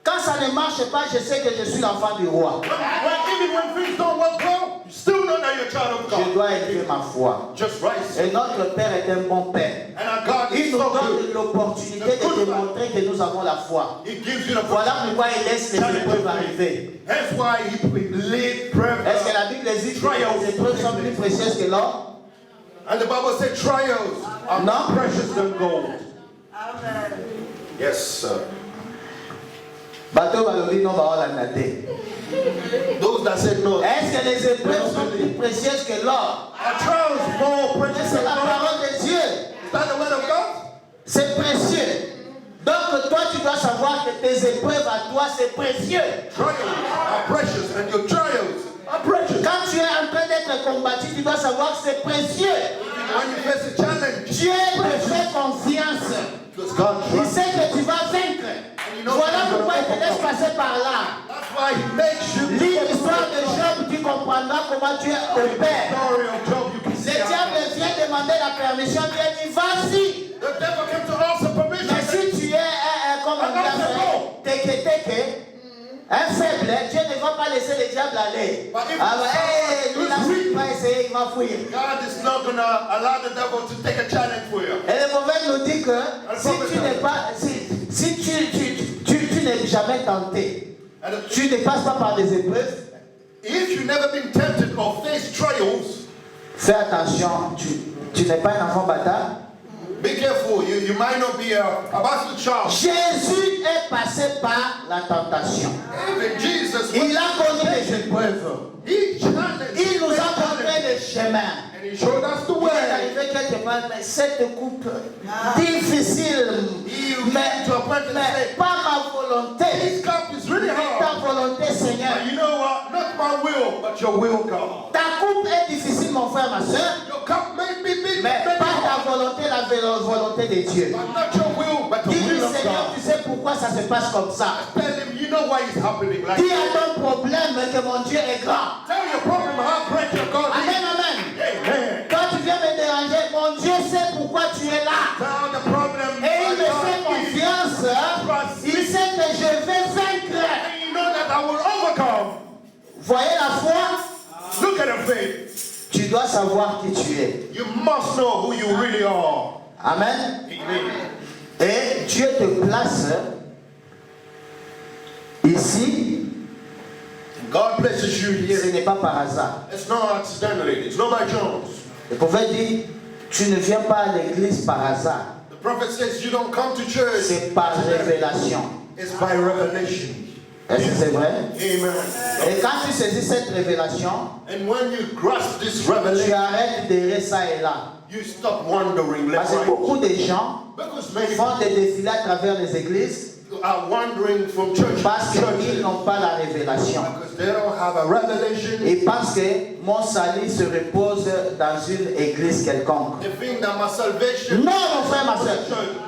Quand ça ne marche pas, je sais que je suis l'enfant du roi.
Even when things don't work well, you still know that you're a child of
Je
God.
dois élever ma foi.
Just right.
Et notre Père est un bon Père.
And our God
Il
is
nous
so
donne
good.
l'opportunité de démontrer que nous avons la foi.
He gives you the
Voilà pourquoi il laisse les épreuves arriver.
That's why he lead prayer.
Est-ce que la Bible dit que les épreuves sont plus précieuses que l'or?
And the Bible said trials are
No.
more precious than gold. Yes, sir.
Bateau balobi no baolanda te.
Those that said no.
Est-ce que les épreuves sont plus précieuses que l'or?
Are trials more
Mais
precious
c'est
than
la
gold?
parole de Dieu.
Is that the word of God?
C'est précieux. Donc toi tu dois savoir que tes épreuves à toi c'est précieux.
Trials are precious and your trials are precious.
Quand tu es en train d'être combattu, tu dois savoir que c'est précieux.
When you face a challenge,
Dieu te fait confiance.
because God
Il
trusts.
sait que tu vas vaincre. Voilà pourquoi il te laisse passer par là.
That's why he makes you.
Lis l'histoire de Job, tu comprendras comment Dieu opère.
Story of Job, you can see
Le
how
diable vient demander la permission, Dieu dit vas-y.
the devil came to ask for permission.
Mais si tu es comme on dit, teke, un faible, Dieu ne va pas laisser le diable aller. Lui là, il va essayer, il va fuir.
God is not going to allow the devil to take a challenge for you.
Et le prophète nous dit que si tu n'es pas, si tu n'es jamais tenté,
And if
tu ne passes pas par des épreuves,
you've never been tempted or faced trials,
fais attention, tu n'es pas un enfant bâtard.
be careful. You might not be a bastard child.
Jésus est passé par la tentation.
Even Jesus,
Il a connu les épreuves.
he challenged.
Il nous a montré le chemin.
And he showed us the
Il est
way.
arrivé quelque part, mais cette coupe difficile, mais pas ma volonté,
This cup is really hard.
ta volonté, Seigneur.
But you know what? Not my will, but your will, God.
Ta coupe est difficile, mon frère, ma soeur,
Your cup may be big,
mais
may be
pas
hard,
ta volonté, la volonté de Dieu.
but not your will, but the
Dis-lui,
will of
Seigneur,
God.
tu sais pourquoi ça se passe comme ça.
Tell him, you know why it's happening like
Dis
this.
à ton problème que mon Dieu est grand.
Tell your problem how great your God is.
Amen, amen.
Amen.
Quand tu viens me déranger, mon Dieu sait pourquoi tu es là.
Tell the problem.
Et il me
trust
Il sait que je vais vaincre.
and you know that I will overcome.
Voyez la foi?
Look at the faith.
Tu dois savoir qui tu es.
You must know who you really are.
Amen.
Amen.
Et Dieu te place ici.
God places you
Ce
here.
n'est pas par hasard.
It's not accidentally. It's not by chance.
Le prophète dit, tu ne viens pas à l'église par hasard.
The prophet says you don't come to church.
C'est par révélation.
It's by revelation.
Est-ce que c'est vrai?
Amen.
Et quand tu saisis cette révélation,
And when you grasp this
tu
revelation,
arrêtes d'errer ça et là.
you stop wandering
Parce
left
que
right.
beaucoup de gens
Because many
font des défilés à travers les églises
people are wandering from church
parce
to
qu'ils
church
n'ont pas la révélation.
because they don't have a revelation.
Et parce que mon salut se repose dans une église quelconque.
They think that my salvation
Non, mon frère, ma soeur.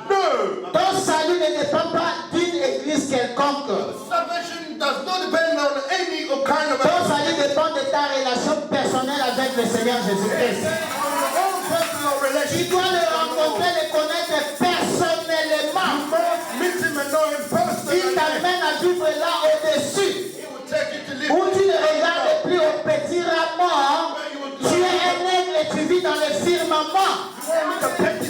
No!
Ton salut ne dépend pas d'une église quelconque.
Salvation does not depend on any kind of
Ton salut dépend de ta relation personnelle avec le Seigneur Jésus-Christ.
on your own personal
Tu
relationship.
dois le rencontrer, le connaître personnellement.
You must meet him and know him
Il
personally.
t'amène à vivre là au-dessus,
He will take you to live.
où tu ne regardes plus au petit rameau. Tu es un aigle et tu vis dans le firmament.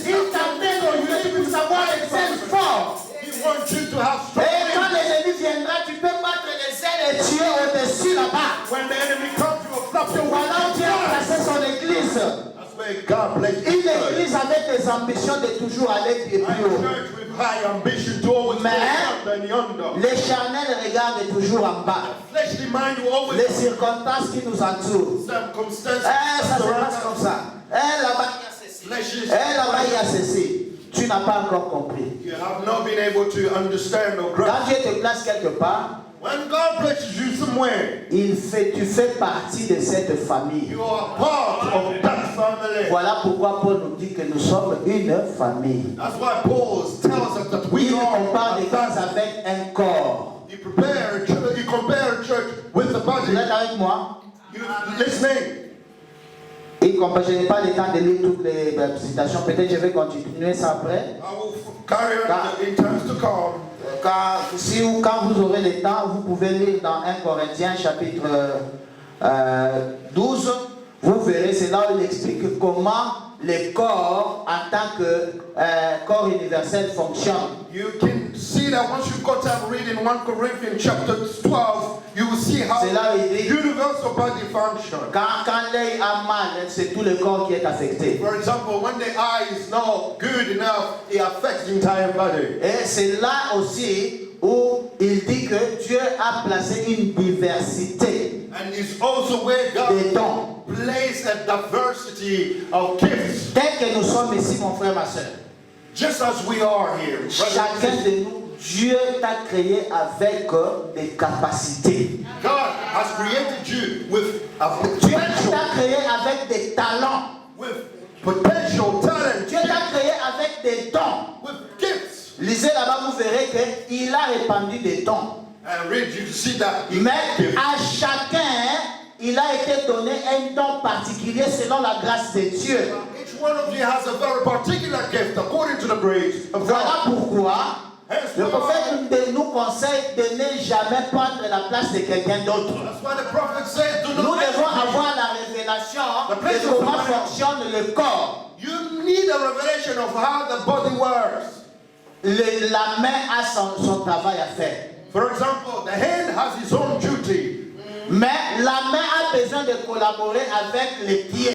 Il t'amène au lieu pour savoir exercer fort.
He wants you to have
Et
strength.
quand l'ennemi viendra, tu peux battre les ailes et tu es au-dessus là-bas.
When the enemy comes, you will flap your
Voilà où Dieu a
wings.
placé son église.
That's where God placed
Une
you.
église avec des ambitions de toujours aller plus
A
haut.
church with high ambition to always go
Mais
up than yonder.
les charnels regardent toujours en bas.
Fleshly mind will always
Les circonstances qui nous entourent.
circumstances.
Ça se passe comme ça. Là-bas, il y a ceci.
Flesh is-
Là-bas, il y a ceci. Tu n'as pas encore compris.
You have not been able to understand or grasp.
Quand Dieu te place quelque part,
When God places you somewhere,
tu fais partie de cette famille.
you are part of that family.
Voilà pourquoi Paul nous dit que nous sommes une famille.
That's why Paul tells us that we
Il
are
compare
a
l'église
family.
avec un corps.
You compare a church with the body.
Vous êtes avec moi?
You listening?
Je n'ai pas le temps de lire toutes les citations. Peut-être je vais continuer ça après.
I will carry on in times to come.
Quand vous aurez le temps, vous pouvez lire dans 1 Corinthiens chapitre 12. Vous verrez, c'est là où il explique comment le corps en tant que corps universel fonctionne.
You can see that once you go to read in 1 Corinthians chapter 12, you will see how
C'est là où il dit,
universal body function.
quand l'œil a mal, c'est tout le corps qui est affecté.
For example, when the eye is not good enough, it affects the entire body.
Et c'est là aussi où il dit que Dieu a placé une diversité
And it's also where
des
God
dons.
placed a diversity of gifts.
Tel que nous sommes ici, mon frère, ma soeur.
Just as we are here.
Chacun de nous, Dieu t'a créé avec des capacités.
God has created you with a
Dieu
potential,
t'a créé avec des talents.
with potential talent,
Dieu t'a créé avec des dons.
with gifts.
Lisez là-bas, vous verrez qu'il a répandu des dons.
And read you to see that he
Mais
gave.
à chacun, il a été donné un don particulier selon la grâce de Dieu.
Each one of you has a very particular gift according to the grace of
Voilà
God.
pourquoi le prophète nous conseille de ne jamais prendre la place de quelqu'un d'autre.
That's why the prophet said, do
Nous
not
devons
envy.
avoir la révélation de comment fonctionne le corps.
You need a revelation of how the body works.
La main a son travail à faire.
For example, the hand has its own duty.
Mais la main a besoin de collaborer avec les pieds.